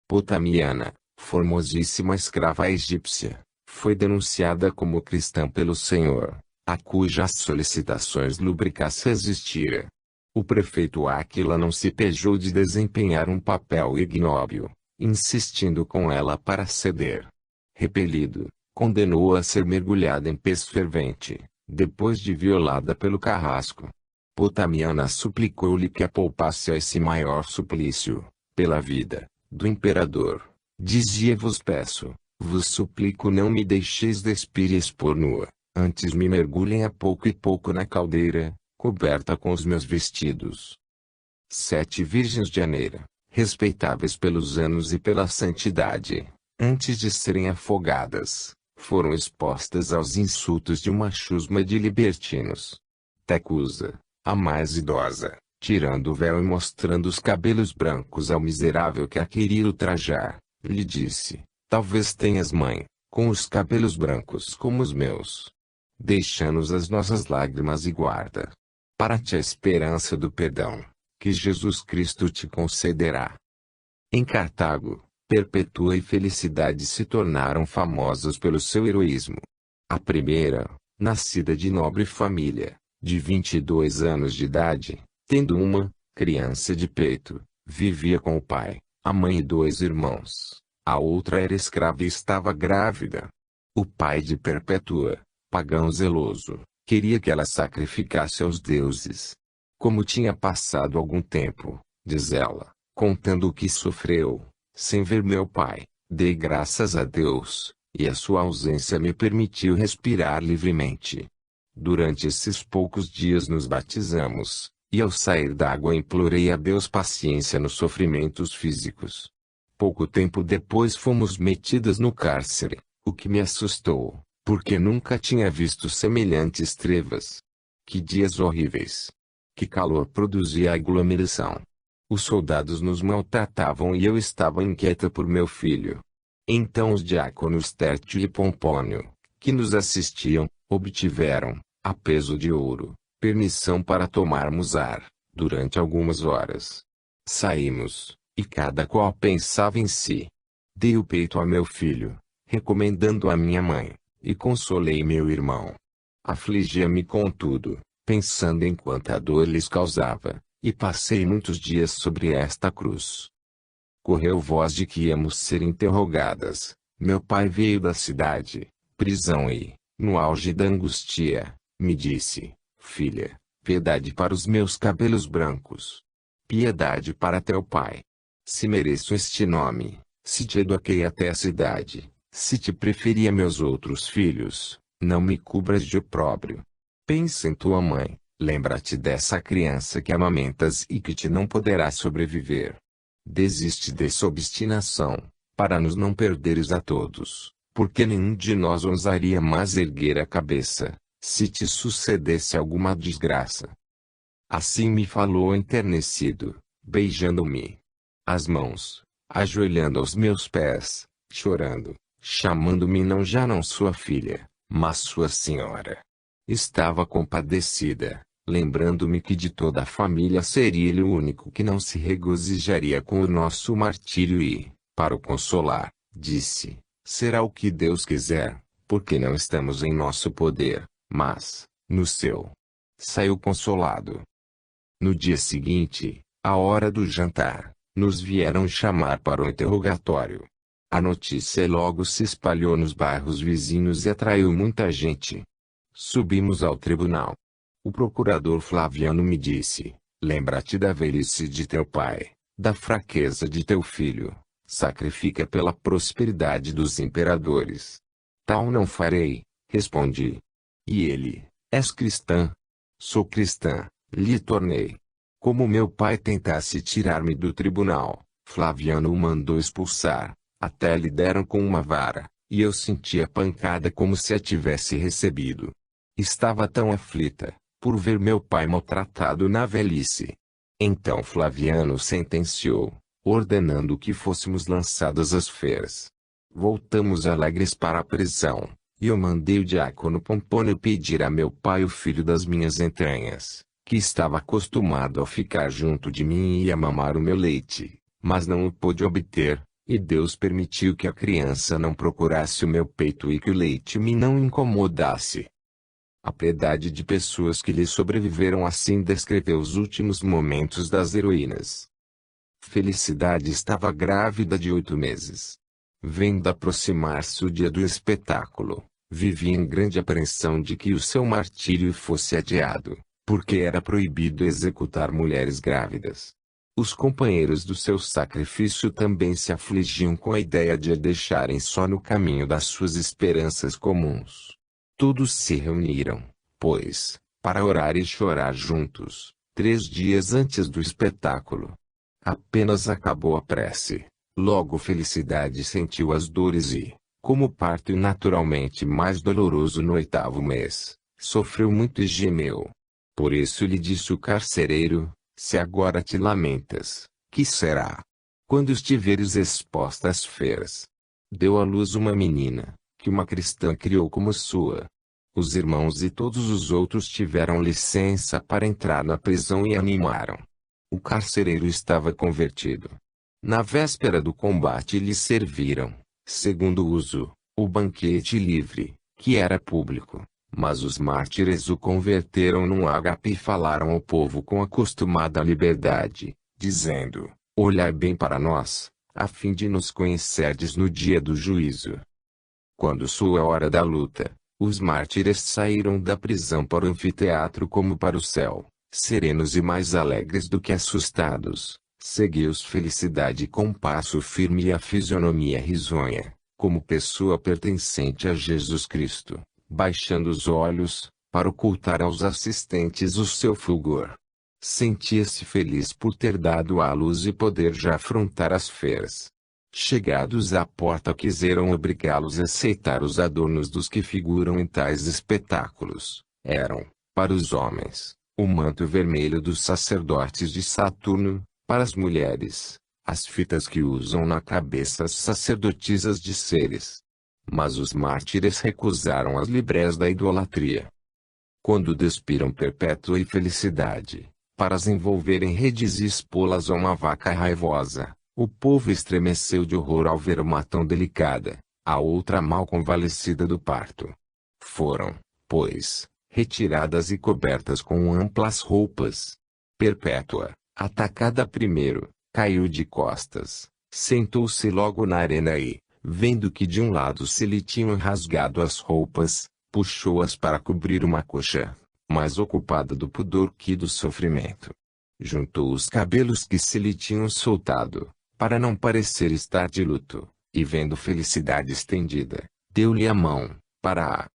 Potamiana, formosíssima escrava egípcia, foi denunciada como cristã pelo Senhor, a cujas solicitações Lubricas resistira. O prefeito Áquila não se pejou de desempenhar um papel ignóbil, insistindo com ela para ceder. Repelido, condenou-a a ser mergulhada em pez fervente, depois de violada pelo carrasco. Potamiana suplicou-lhe que a poupasse a esse maior suplício, pela vida do imperador. Dizia-vos peço, vos suplico não me deixeis despir e expor nua, antes me mergulhem a pouco e pouco na caldeira, coberta com os meus vestidos. 7 virgens de Aneira, respeitáveis pelos anos e pela santidade, antes de serem afogadas, foram expostas aos insultos de uma chusma de libertinos. Tecusa, a mais idosa, tirando o véu e mostrando os cabelos brancos ao miserável que a queria ultrajar, lhe disse: talvez tenhas mãe, com os cabelos brancos como os meus. Deixa-nos as nossas lágrimas e guarda para ti a esperança do perdão, que Jesus Cristo te concederá. Em Cartago, Perpétua e Felicidade se tornaram famosas pelo seu heroísmo. A primeira, nascida de nobre família, de 22 anos de idade, tendo uma criança de peito, vivia com o pai, a mãe e 2 irmãos. A outra era escrava e estava grávida. O pai de Perpétua, pagão zeloso, queria que ela sacrificasse aos deuses. Como tinha passado algum tempo, diz ela, contando o que sofreu, sem ver meu pai, dei graças a Deus, e a sua ausência me permitiu respirar livremente. Durante esses poucos dias nos batizamos, e ao sair da água implorei a Deus paciência nos sofrimentos físicos. Pouco tempo depois fomos metidas no cárcere, o que me assustou, porque nunca tinha visto semelhantes trevas. Que dias horríveis! Que calor produzia a aglomeração! Os soldados nos maltratavam e eu estava inquieta por meu filho. Então os diáconos Tértio e Pompônio, que nos assistiam, obtiveram, a peso de ouro, permissão para tomarmos ar, durante algumas horas. Saímos, e cada qual pensava em si. Dei o peito a meu filho, recomendando a minha mãe, e consolei meu irmão. Afligia-me contudo, pensando em quanta dor lhes causava, e passei muitos dias sobre esta cruz. Correu voz de que íamos ser interrogadas. Meu pai veio da cidade, prisão e, no auge da angústia, me disse: filha, piedade para os meus cabelos brancos. Piedade para teu pai. Se mereço este nome, se te eduquei até a cidade, se te preferi a meus outros filhos, não me cubras de opróbrio. Pensa em tua mãe, lembra-te dessa criança que amamentas e que te não poderá sobreviver. Desiste dessa obstinação, para nos não perderes a todos, porque nenhum de nós ousaria mais erguer a cabeça, se te sucedesse alguma desgraça. Assim me falou enternecido, beijando-me as mãos, ajoelhando aos meus pés, chorando, chamando-me já não sua filha, mas sua senhora. Estava compadecida, lembrando-me que de toda a família seria ele o único que não se regozijaria com o nosso martírio e, para o consolar, disse: será o que Deus quiser, porque não estamos em nosso poder, mas, no seu. Saiu consolado. No dia seguinte, à hora do jantar, nos vieram chamar para o interrogatório. A notícia logo se espalhou nos bairros vizinhos e atraiu muita gente. Subimos ao tribunal. O procurador Flaviano me disse: lembra-te da velhice de teu pai, da fraqueza de teu filho, sacrifica pela prosperidade dos imperadores. Tal não farei, respondi. E ele, és cristã? Sou cristã, lhe tornei. Como meu pai tentasse tirar-me do tribunal, Flaviano o mandou expulsar, até lhe deram com uma vara, e eu senti a pancada como se a tivesse recebido. Estava tão aflita, por ver meu pai maltratado na velhice. Então Flaviano sentenciou, ordenando que fôssemos lançados às feras. Voltamos alegres para a prisão, e eu mandei o diácono Pompônio pedir a meu pai o filho das minhas entranhas, que estava acostumado a ficar junto de mim e a mamar o meu leite, mas não o pôde obter, e Deus permitiu que a criança não procurasse o meu peito e que o leite me não incomodasse. A piedade de pessoas que lhe sobreviveram assim descreveu os últimos momentos das heroínas. Felicidade estava grávida de 8 meses. Vendo aproximar-se o dia do espetáculo, vivia em grande apreensão de que o seu martírio fosse adiado, porque era proibido executar mulheres grávidas. Os companheiros do seu sacrifício também se afligiam com a ideia de a deixarem só no caminho das suas esperanças comuns. Todos se reuniram, pois, para orar e chorar juntos, 3 dias antes do espetáculo. Apenas acabou a prece. Logo Felicidade sentiu as dores e, como o parto é naturalmente mais doloroso no 8º mês, sofreu muito e gemeu. Por isso lhe disse o carcereiro, se agora te lamentas, que será? Quando estiveres exposta às feras. Deu à luz uma menina, que uma cristã criou como sua. Os irmãos e todos os outros tiveram licença para entrar na prisão e animaram. O carcereiro estava convertido. Na véspera do combate lhe serviram, segundo o uso, o banquete livre, que era público, mas os mártires o converteram num ágape e falaram ao povo com acostumada liberdade, dizendo, olhai bem para nós, a fim de nos conhecerdes no dia do juízo. Quando soou a hora da luta, os mártires saíram da prisão para o anfiteatro como para o céu, serenos e mais alegres do que assustados. Seguiu-os Felicidade com passo firme e a fisionomia risonha, como pessoa pertencente a Jesus Cristo, baixando os olhos, para ocultar aos assistentes o seu fulgor. Sentia-se feliz por ter dado à luz e poder já afrontar as feras. Chegados à porta quiseram obrigá-los a aceitar os adornos dos que figuram em tais espetáculos. Eram, para os homens, o manto vermelho dos sacerdotes de Saturno, para as mulheres, as fitas que usam na cabeça as sacerdotisas de Ceres. Mas os mártires recusaram as librés da idolatria. Quando despiram Perpétua e Felicidade, para as envolver em redes e expô-las a uma vaca raivosa, o povo estremeceu de horror ao ver uma tão delicada, a outra mal convalescida do parto. Foram, pois, retiradas e cobertas com amplas roupas. Perpétua, atacada primeiro, caiu de costas, sentou-se logo na arena e, vendo que de um lado se lhe tinham rasgado as roupas, puxou-as para cobrir uma coxa, mais ocupada do pudor que do sofrimento. Juntou os cabelos que se lhe tinham soltado, para não parecer estar de luto, e vendo Felicidade estendida, deu-lhe a mão, para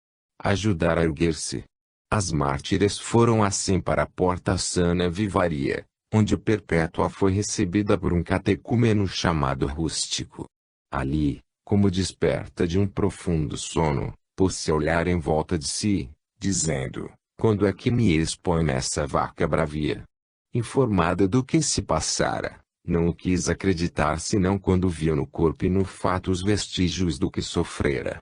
a ajudar a erguer-se. As mártires foram assim para a Porta Sana Vivaria, onde Perpétua foi recebida por um catecúmeno chamado Rústico. Ali, como desperta de um profundo sono, pôs-se a olhar em volta de si, dizendo, quando é que me expõe nessa vaca bravia? Informada do que se passara, não o quis acreditar senão quando viu no corpo e no fato os vestígios do que sofrera.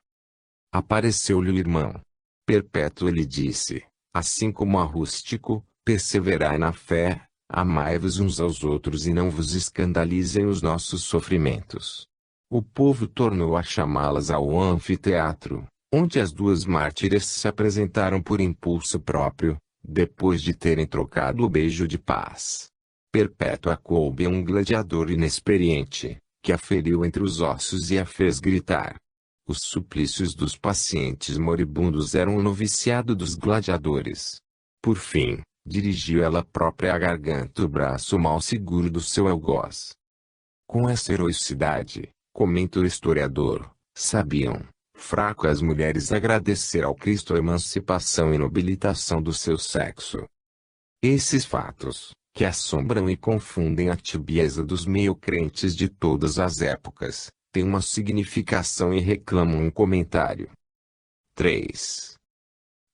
Apareceu-lhe o irmão. Perpétua lhe disse, assim como a Rústico, perseverai na fé, amai-vos uns aos outros e não vos escandalizem os nossos sofrimentos. O povo tornou a chamá-las ao anfiteatro, onde as duas mártires se apresentaram por impulso próprio, depois de terem trocado o beijo de paz. Perpétua coube a um gladiador inexperiente, que a feriu entre os ossos e a fez gritar. Os suplícios dos pacientes moribundos eram o noviciado dos gladiadores. Por fim, dirigiu ela própria à garganta o braço mal seguro do seu algoz. Com essa heroicidade, comenta o historiador, sabiam, fraco as mulheres agradecer ao Cristo a emancipação e nobilitação do seu sexo. Esses fatos, que assombram e confundem a tibieza dos meio-crentes de todas as épocas, têm uma significação e reclamam um comentário. 3.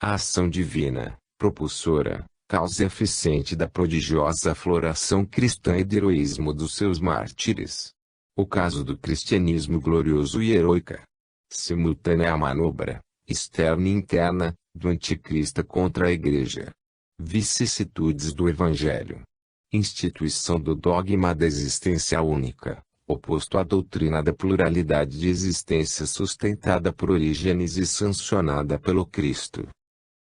A ação divina, propulsora, causa eficiente da prodigiosa afloração cristã e de heroísmo dos seus mártires. O caso do cristianismo glorioso e heroica. Simultânea manobra, externa e interna, do anticristo contra a Igreja. Vicissitudes do Evangelho. Instituição do dogma da existência única, oposto à doutrina da pluralidade de existência sustentada por Orígenes e sancionada pelo Cristo.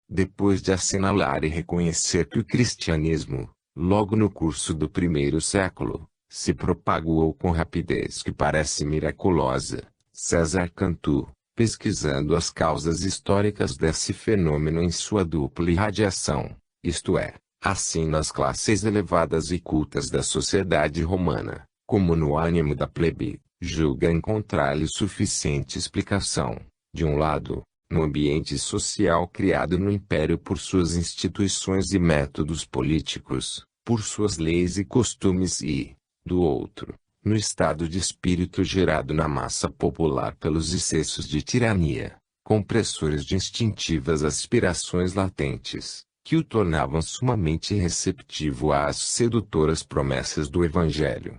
Depois de assinalar e reconhecer que o cristianismo, logo no curso do primeiro século, se propagou com rapidez que parece miraculosa, César Cantu, pesquisando as causas históricas desse fenômeno em sua dupla irradiação, isto é, assim nas classes elevadas e cultas da sociedade romana, como no ânimo da plebe, julga encontrar-lhe suficiente explicação, de um lado, no ambiente social criado no império por suas instituições e métodos políticos, por suas leis e costumes e, do outro, no estado de espírito gerado na massa popular pelos excessos de tirania, compressores de instintivas aspirações latentes, que o tornavam sumamente receptivo às sedutoras promessas do Evangelho.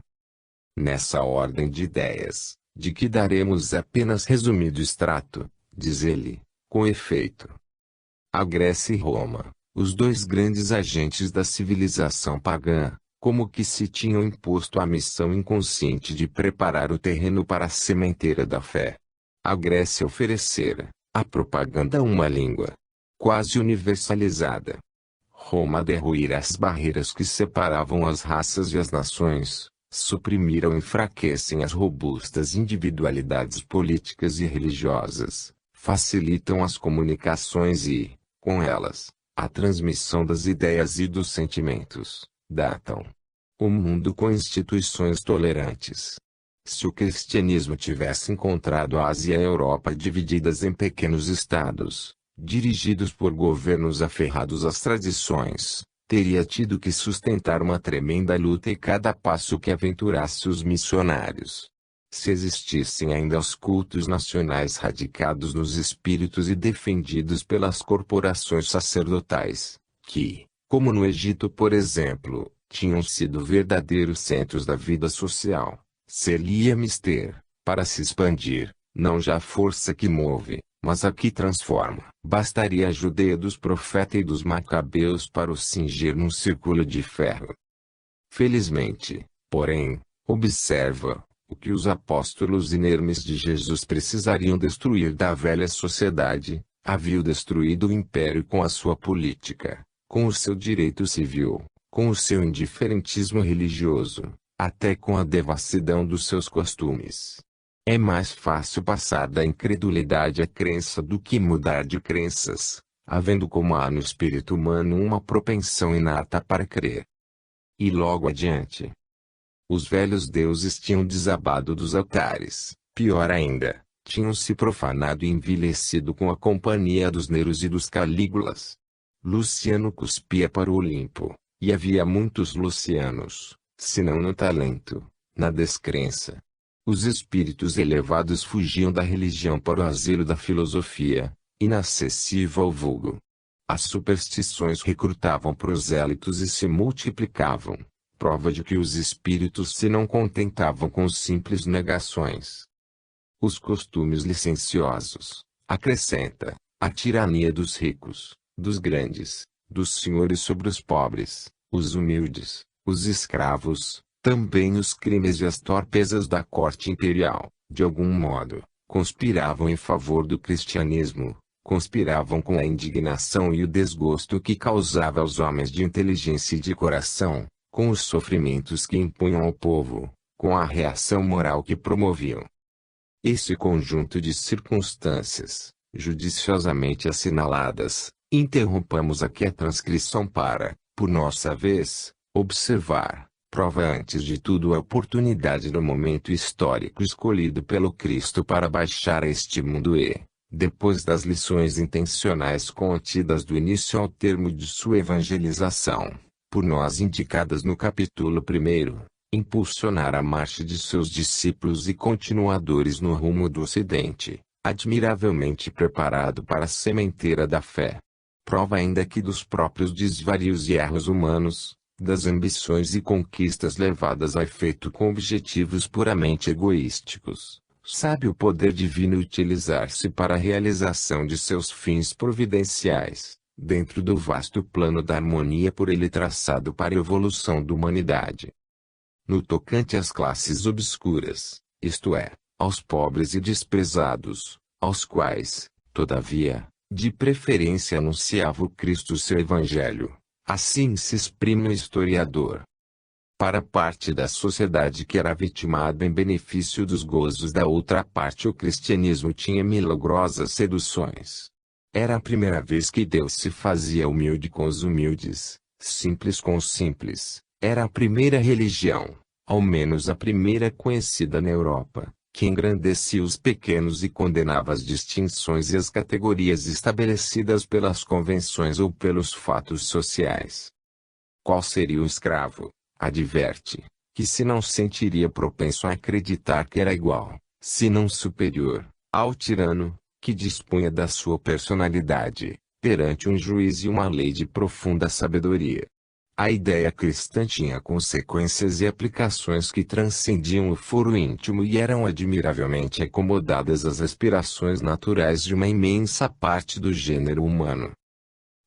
Nessa ordem de ideias, de que daremos apenas resumido extrato, diz ele, com efeito. A Grécia e Roma, os dois grandes agentes da civilização pagã, como que se tinham imposto a missão inconsciente de preparar o terreno para a sementeira da fé. A Grécia oferecera, à propaganda uma língua quase universalizada. Roma derruíra as barreiras que separavam as raças e as nações, suprimiram e enfraquecem as robustas individualidades políticas e religiosas, facilitam as comunicações e, com elas, a transmissão das ideias e dos sentimentos, datam o mundo com instituições tolerantes. Se o cristianismo tivesse encontrado a Ásia e a Europa divididas em pequenos estados, dirigidos por governos aferrados às tradições, teria tido que sustentar uma tremenda luta e cada passo que aventurasse os missionários. Se existissem ainda os cultos nacionais radicados nos espíritos e defendidos pelas corporações sacerdotais, que, como no Egito por exemplo, tinham sido verdadeiros centros da vida social, ser-lhe-ia mister, para se expandir, não já a força que move, mas a que transforma. Bastaria a Judeia dos profetas e dos macabeus para o cingir num círculo de ferro. Felizmente, porém, observa, o que os apóstolos inermes de Jesus precisariam destruir da velha sociedade, haviam destruído o império com a sua política, com o seu direito civil, com o seu indiferentismo religioso, até com a devassidão dos seus costumes. É mais fácil passar da incredulidade à crença do que mudar de crenças, havendo como há no espírito humano uma propensão inata para crer. E logo adiante, os velhos deuses tinham desabado dos altares, pior ainda, tinham se profanado e envelhecido com a companhia dos Neros e dos Calígulas. Luciano cuspia para o Olimpo, e havia muitos Lucianos, senão no talento, na descrença. Os espíritos elevados fugiam da religião para o asilo da filosofia, inacessível ao vulgo. As superstições recrutavam prosélitos e se multiplicavam, prova de que os espíritos se não contentavam com simples negações. Os costumes licenciosos, acrescenta, a tirania dos ricos, dos grandes, dos senhores sobre os pobres, os humildes, os escravos, também os crimes e as torpezas da corte imperial, de algum modo, conspiravam em favor do cristianismo, conspiravam com a indignação e o desgosto que causava aos homens de inteligência e de coração, com os sofrimentos que impunham ao povo, com a reação moral que promoviam. Esse conjunto de circunstâncias, judiciosamente assinaladas, interrompamos aqui a transcrição para, Por nossa vez, observar, prova antes de tudo a oportunidade do momento histórico escolhido pelo Cristo para baixar a este mundo e, depois das lições intencionais contidas do início ao termo de sua evangelização, por nós indicadas no capítulo 1, impulsionar a marcha de seus discípulos e continuadores no rumo do Ocidente, admiravelmente preparado para a sementeira da fé. Prova ainda que dos próprios desvarios e erros humanos, das ambições e conquistas levadas a efeito com objetivos puramente egoísticos, sabe o poder divino utilizar-se para a realização de seus fins providenciais, dentro do vasto plano da harmonia por ele traçado para a evolução da humanidade. No tocante às classes obscuras, isto é, aos pobres e desprezados, aos quais, todavia, de preferência anunciava o Cristo seu Evangelho, assim se exprime o historiador. Para a parte da sociedade que era vitimada em benefício dos gozos da outra parte, o cristianismo tinha milagrosas seduções. Era a primeira vez que Deus se fazia humilde com os humildes, simples com os simples. Era a primeira religião, ao menos a primeira conhecida na Europa, que engrandecia os pequenos e condenava as distinções e as categorias estabelecidas pelas convenções ou pelos fatos sociais. Qual seria o escravo, adverte, que se não sentiria propenso a acreditar que era igual, se não superior, ao tirano, que dispunha da sua personalidade, perante um juiz e uma lei de profunda sabedoria? A ideia cristã tinha consequências e aplicações que transcendiam o foro íntimo e eram admiravelmente acomodadas às aspirações naturais de uma imensa parte do gênero humano.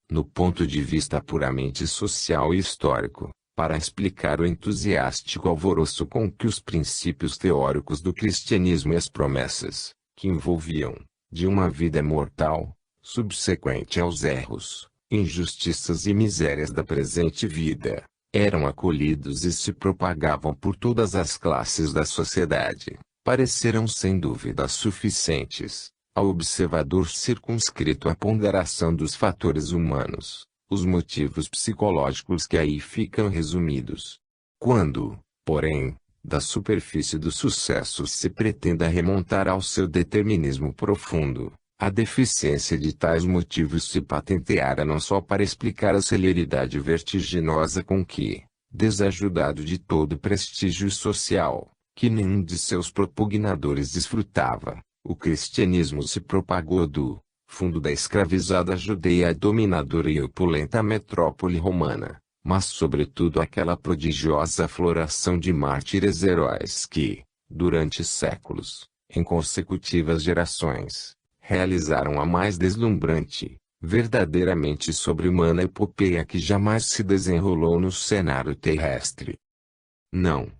No ponto de vista puramente social e histórico, para explicar o entusiástico alvoroço com que os princípios teóricos do cristianismo e as promessas, que envolviam, de uma vida mortal, subsequente aos erros, injustiças e misérias da presente vida, eram acolhidos e se propagavam por todas as classes da sociedade, pareceram sem dúvida suficientes, ao observador circunscrito à ponderação dos fatores humanos, os motivos psicológicos que aí ficam resumidos. Quando, porém, da superfície do sucesso se pretenda remontar ao seu determinismo profundo, a deficiência de tais motivos se patenteara não só para explicar a celeridade vertiginosa com que, desajudado de todo prestígio social, que nenhum de seus propugnadores desfrutava, o cristianismo se propagou do fundo da escravizada Judeia à dominadora e opulenta metrópole romana, mas sobretudo aquela prodigiosa floração de mártires heróis que, durante séculos, em consecutivas gerações, realizaram a mais deslumbrante, verdadeiramente sobre-humana epopeia que jamais se desenrolou no cenário terrestre. Não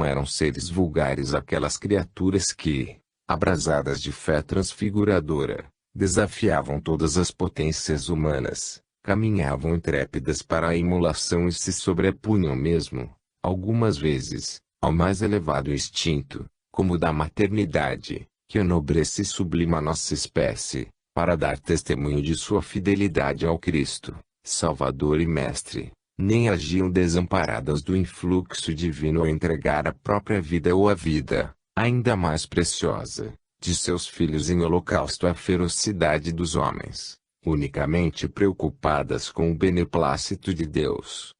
eram seres vulgares aquelas criaturas que, abrasadas de fé transfiguradora, desafiavam todas as potências humanas, caminhavam intrépidas para a imolação e se sobrepunham mesmo, algumas vezes, ao mais elevado instinto, como o da maternidade, que enobrece e sublima nossa espécie, para dar testemunho de sua fidelidade ao Cristo, Salvador e Mestre, nem agiam desamparadas do influxo divino ao entregar a própria vida ou a vida, ainda mais preciosa, de seus filhos em holocausto à ferocidade dos homens, unicamente preocupadas com o beneplácito de Deus.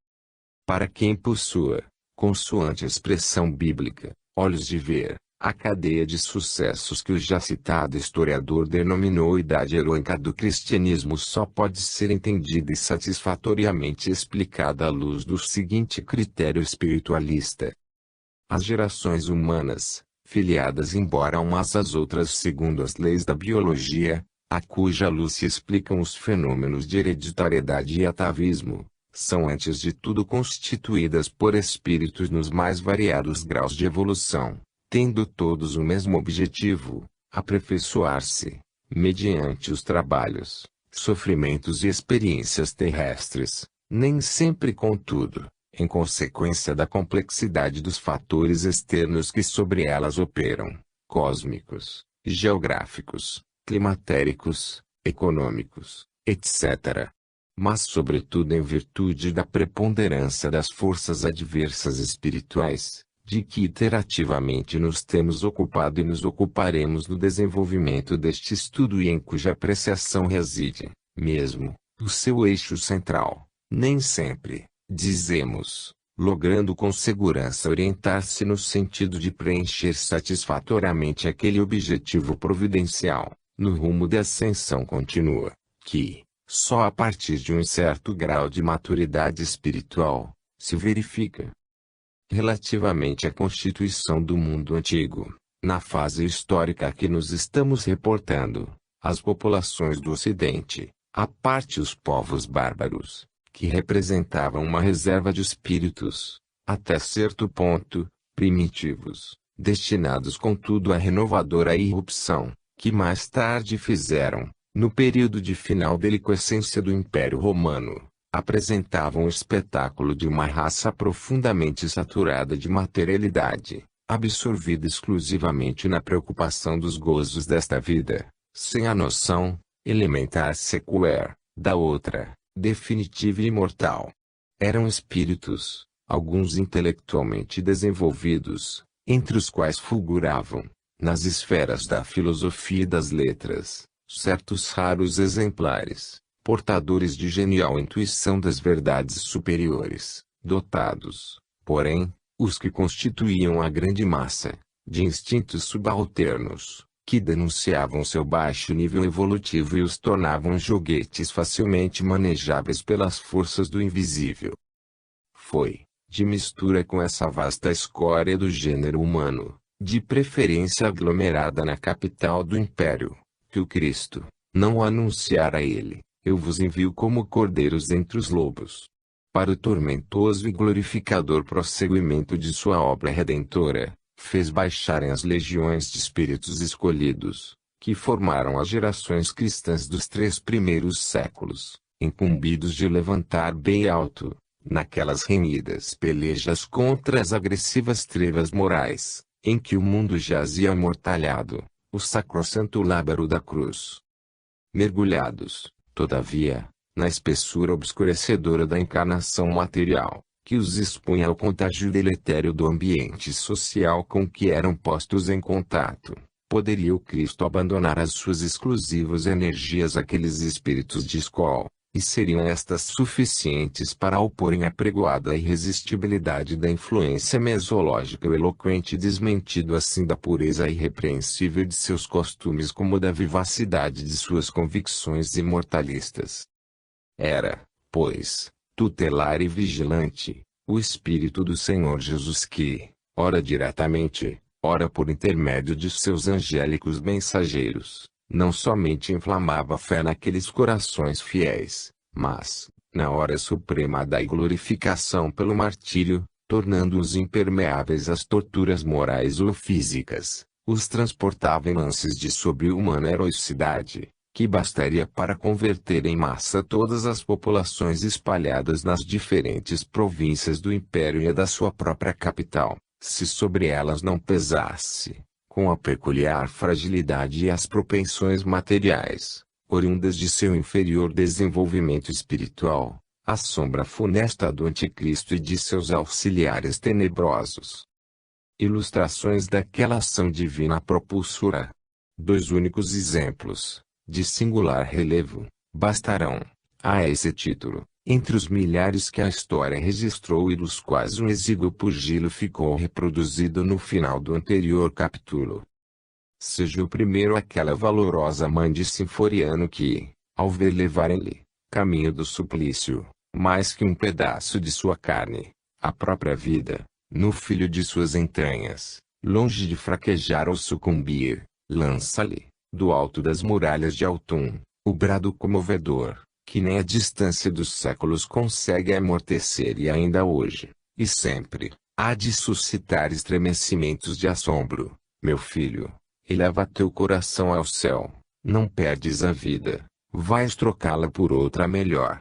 Para quem possua, consoante a expressão bíblica, olhos de ver, a cadeia de sucessos que o já citado historiador denominou idade heroica do cristianismo só pode ser entendida e satisfatoriamente explicada à luz do seguinte critério espiritualista. As gerações humanas, filiadas embora umas às outras segundo as leis da biologia, a cuja luz se explicam os fenômenos de hereditariedade e atavismo, são antes de tudo constituídas por espíritos nos mais variados graus de evolução, tendo todos o mesmo objetivo, aperfeiçoar-se, mediante os trabalhos, sofrimentos e experiências terrestres, nem sempre contudo, em consequência da complexidade dos fatores externos que sobre elas operam, cósmicos, geográficos, climatéricos, econômicos, etc. mas sobretudo em virtude da preponderância das forças adversas espirituais, de que iterativamente nos temos ocupado e nos ocuparemos no desenvolvimento deste estudo e em cuja apreciação reside, mesmo, o seu eixo central, nem sempre, dizemos, logrando com segurança orientar-se no sentido de preencher satisfatoriamente aquele objetivo providencial, no rumo de ascensão contínua, que, só a partir de um certo grau de maturidade espiritual, se verifica. Relativamente à constituição do mundo antigo, na fase histórica a que nos estamos reportando, as populações do Ocidente, à parte os povos bárbaros, que representavam uma reserva de espíritos, até certo ponto, primitivos, destinados contudo à renovadora irrupção, que mais tarde fizeram, no período de final deliquescência do Império Romano, apresentavam o espetáculo de uma raça profundamente saturada de materialidade, absorvida exclusivamente na preocupação dos gozos desta vida, sem a noção, elementar sequer, da outra, definitiva e imortal. Eram espíritos, alguns intelectualmente desenvolvidos, entre os quais fulguravam, nas esferas da filosofia e das letras, certos raros exemplares, portadores de genial intuição das verdades superiores, dotados, porém, os que constituíam a grande massa, de instintos subalternos, que denunciavam seu baixo nível evolutivo e os tornavam joguetes facilmente manejáveis pelas forças do invisível. Foi, de mistura com essa vasta escória do gênero humano, de preferência aglomerada na capital do império, que o Cristo, não anunciara a ele: eu vos envio como cordeiros entre os lobos. Para o tormentoso e glorificador prosseguimento de sua obra redentora, fez baixarem as legiões de espíritos escolhidos, que formaram as gerações cristãs dos 3 primeiros séculos, incumbidos de levantar bem alto, naquelas renhidas pelejas contra as agressivas trevas morais, em que o mundo jazia amortalhado, o sacrossanto lábaro da cruz. Mergulhados, todavia, na espessura obscurecedora da encarnação material, que os expunha ao contágio deletério do ambiente social com que eram postos em contato, poderia o Cristo abandonar as suas exclusivas energias àqueles espíritos de escola, e seriam estas suficientes para oporem a pregoada irresistibilidade da influência mesológica o eloquente desmentido assim da pureza irrepreensível de seus costumes como da vivacidade de suas convicções imortalistas. Era, pois, tutelar e vigilante, o Espírito do Senhor Jesus que, ora diretamente, ora por intermédio de seus angélicos mensageiros, não somente inflamava a fé naqueles corações fiéis, mas, na hora suprema da glorificação pelo martírio, tornando-os impermeáveis às torturas morais ou físicas, os transportava em lances de sobre-humana heroicidade, que bastaria para converter em massa todas as populações espalhadas nas diferentes províncias do império e da sua própria capital, se sobre elas não pesasse, com a peculiar fragilidade e as propensões materiais, oriundas de seu inferior desenvolvimento espiritual, a sombra funesta do anticristo e de seus auxiliares tenebrosos. Ilustrações daquela ação divina propulsora. 2 únicos exemplos, de singular relevo, bastarão, a esse título, entre os milhares que a história registrou e dos quais um exíguo pugilo ficou reproduzido no final do anterior capítulo. Seja o primeiro aquela valorosa mãe de Sinforiano que, ao ver levarem-lhe, caminho do suplício, mais que um pedaço de sua carne, a própria vida, no filho de suas entranhas, longe de fraquejar ou sucumbir, lança-lhe, do alto das muralhas de Autun, o brado comovedor, que nem a distância dos séculos consegue amortecer e ainda hoje, e sempre, há de suscitar estremecimentos de assombro: meu filho, eleva teu coração ao céu, não perdes a vida, vais trocá-la por outra melhor.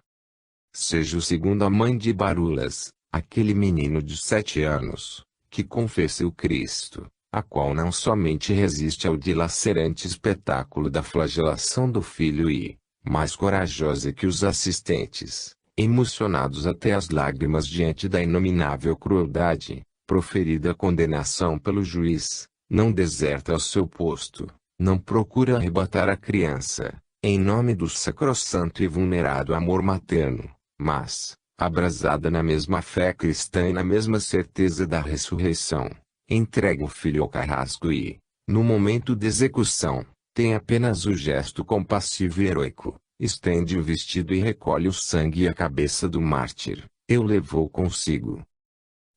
Seja o segundo a mãe de Barulas, aquele menino de 7 anos, que confessa o Cristo, a qual não somente resiste ao dilacerante espetáculo da flagelação do filho e, mais corajosa que os assistentes, emocionados até as lágrimas diante da inominável crueldade, proferida a condenação pelo juiz, não deserta ao seu posto, não procura arrebatar a criança, em nome do sacrossanto e vulnerado amor materno, mas, abrasada na mesma fé cristã e na mesma certeza da ressurreição, entrega o filho ao carrasco e, no momento de execução, tem apenas o gesto compassivo e heroico, estende o vestido e recolhe o sangue e a cabeça do mártir, e o levou consigo.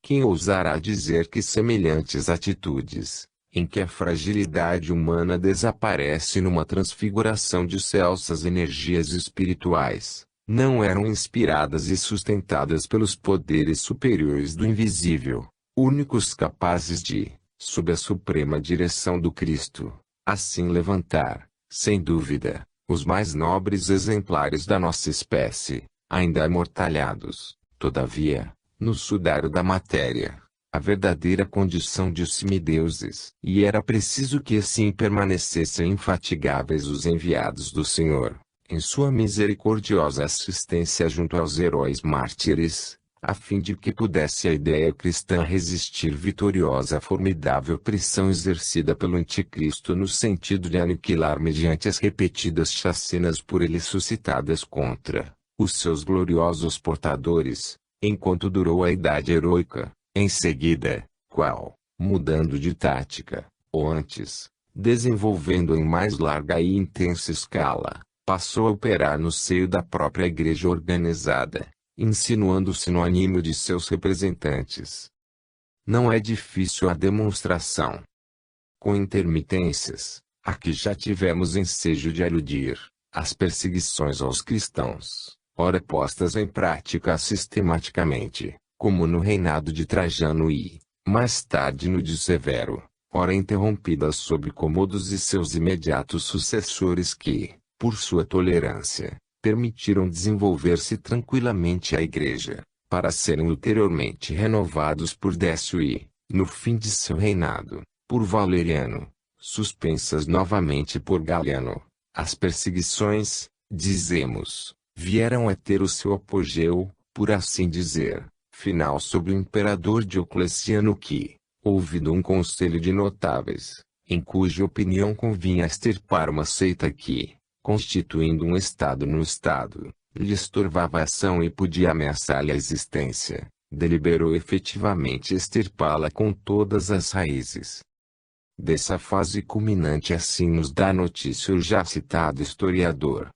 Quem ousará dizer que semelhantes atitudes, em que a fragilidade humana desaparece numa transfiguração de celsas energias espirituais, não eram inspiradas e sustentadas pelos poderes superiores do invisível, únicos capazes de, sob a suprema direção do Cristo, assim levantar, sem dúvida, os mais nobres exemplares da nossa espécie, ainda amortalhados, todavia, no sudário da matéria, a verdadeira condição de semideuses. E era preciso que assim permanecessem infatigáveis os enviados do Senhor, em sua misericordiosa assistência junto aos heróis mártires, a fim de que pudesse a ideia cristã resistir vitoriosa à formidável pressão exercida pelo anticristo no sentido de aniquilar mediante as repetidas chacinas por ele suscitadas contra os seus gloriosos portadores, enquanto durou a idade heroica. Em seguida, qual, mudando de tática, ou antes, desenvolvendo em mais larga e intensa escala, passou a operar no seio da própria igreja organizada, insinuando-se no ânimo de seus representantes. Não é difícil a demonstração. Com intermitências, a que já tivemos ensejo de aludir, as perseguições aos cristãos, ora postas em prática sistematicamente, como no reinado de Trajano e, mais tarde no de Severo, ora interrompidas sob Comodos e seus imediatos sucessores que, por sua tolerância, permitiram desenvolver-se tranquilamente a Igreja, para serem ulteriormente renovados por Décio e, no fim de seu reinado, por Valeriano, suspensas novamente por Galiano. As perseguições, dizemos, vieram a ter o seu apogeu, por assim dizer, final sobre o imperador Diocleciano que, ouvido um conselho de notáveis, em cuja opinião convinha extirpar uma seita que, constituindo um Estado no Estado, lhe estorvava a ação e podia ameaçar-lhe a existência, deliberou efetivamente extirpá-la com todas as raízes. Dessa fase culminante assim nos dá notícia o já citado historiador.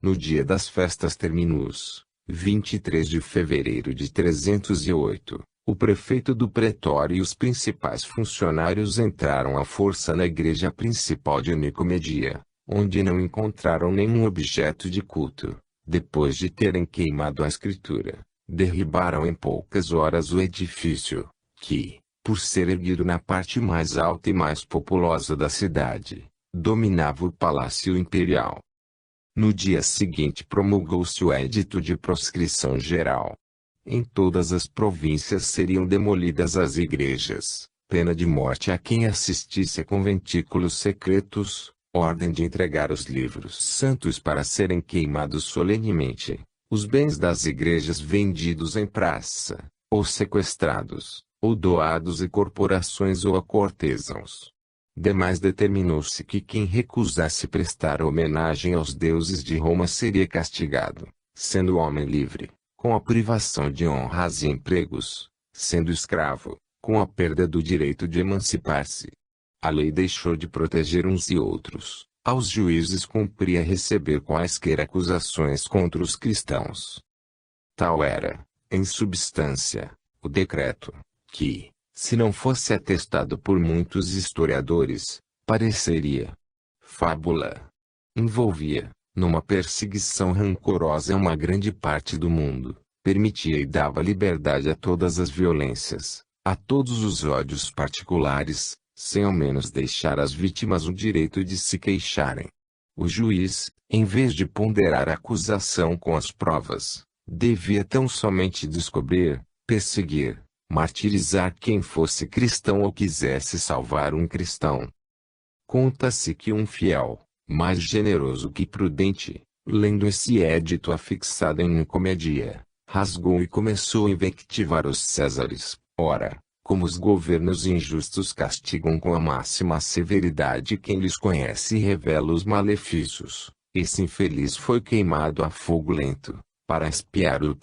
No dia das festas terminus, 23 de fevereiro de 308, o prefeito do pretório e os principais funcionários entraram à força na igreja principal de Nicomedia, onde não encontraram nenhum objeto de culto. Depois de terem queimado a escritura, derribaram em poucas horas o edifício, que, por ser erguido na parte mais alta e mais populosa da cidade, dominava o Palácio Imperial. No dia seguinte promulgou-se o edito de proscrição geral. Em todas as províncias seriam demolidas as igrejas, pena de morte a quem assistisse a conventículos secretos, ordem de entregar os livros santos para serem queimados solenemente, os bens das igrejas vendidos em praça, ou sequestrados, ou doados a corporações ou a cortesãos. Demais determinou-se que quem recusasse prestar homenagem aos deuses de Roma seria castigado, sendo homem livre, com a privação de honras e empregos, sendo escravo, com a perda do direito de emancipar-se. A lei deixou de proteger uns e outros, aos juízes cumpria receber quaisquer acusações contra os cristãos. Tal era, em substância, o decreto, que, se não fosse atestado por muitos historiadores, pareceria fábula. Envolvia, numa perseguição rancorosa a uma grande parte do mundo, permitia e dava liberdade a todas as violências, a todos os ódios particulares, sem ao menos deixar às vítimas o direito de se queixarem. O juiz, em vez de ponderar a acusação com as provas, devia tão somente descobrir, perseguir, martirizar quem fosse cristão ou quisesse salvar um cristão. Conta-se que um fiel, mais generoso que prudente, Lendo esse edito afixado em Nicomedia, rasgou e começou a invectivar os Césares. Ora, como os governos injustos castigam com a máxima severidade quem lhes conhece e revela os malefícios, esse infeliz foi queimado a fogo lento, para expiar o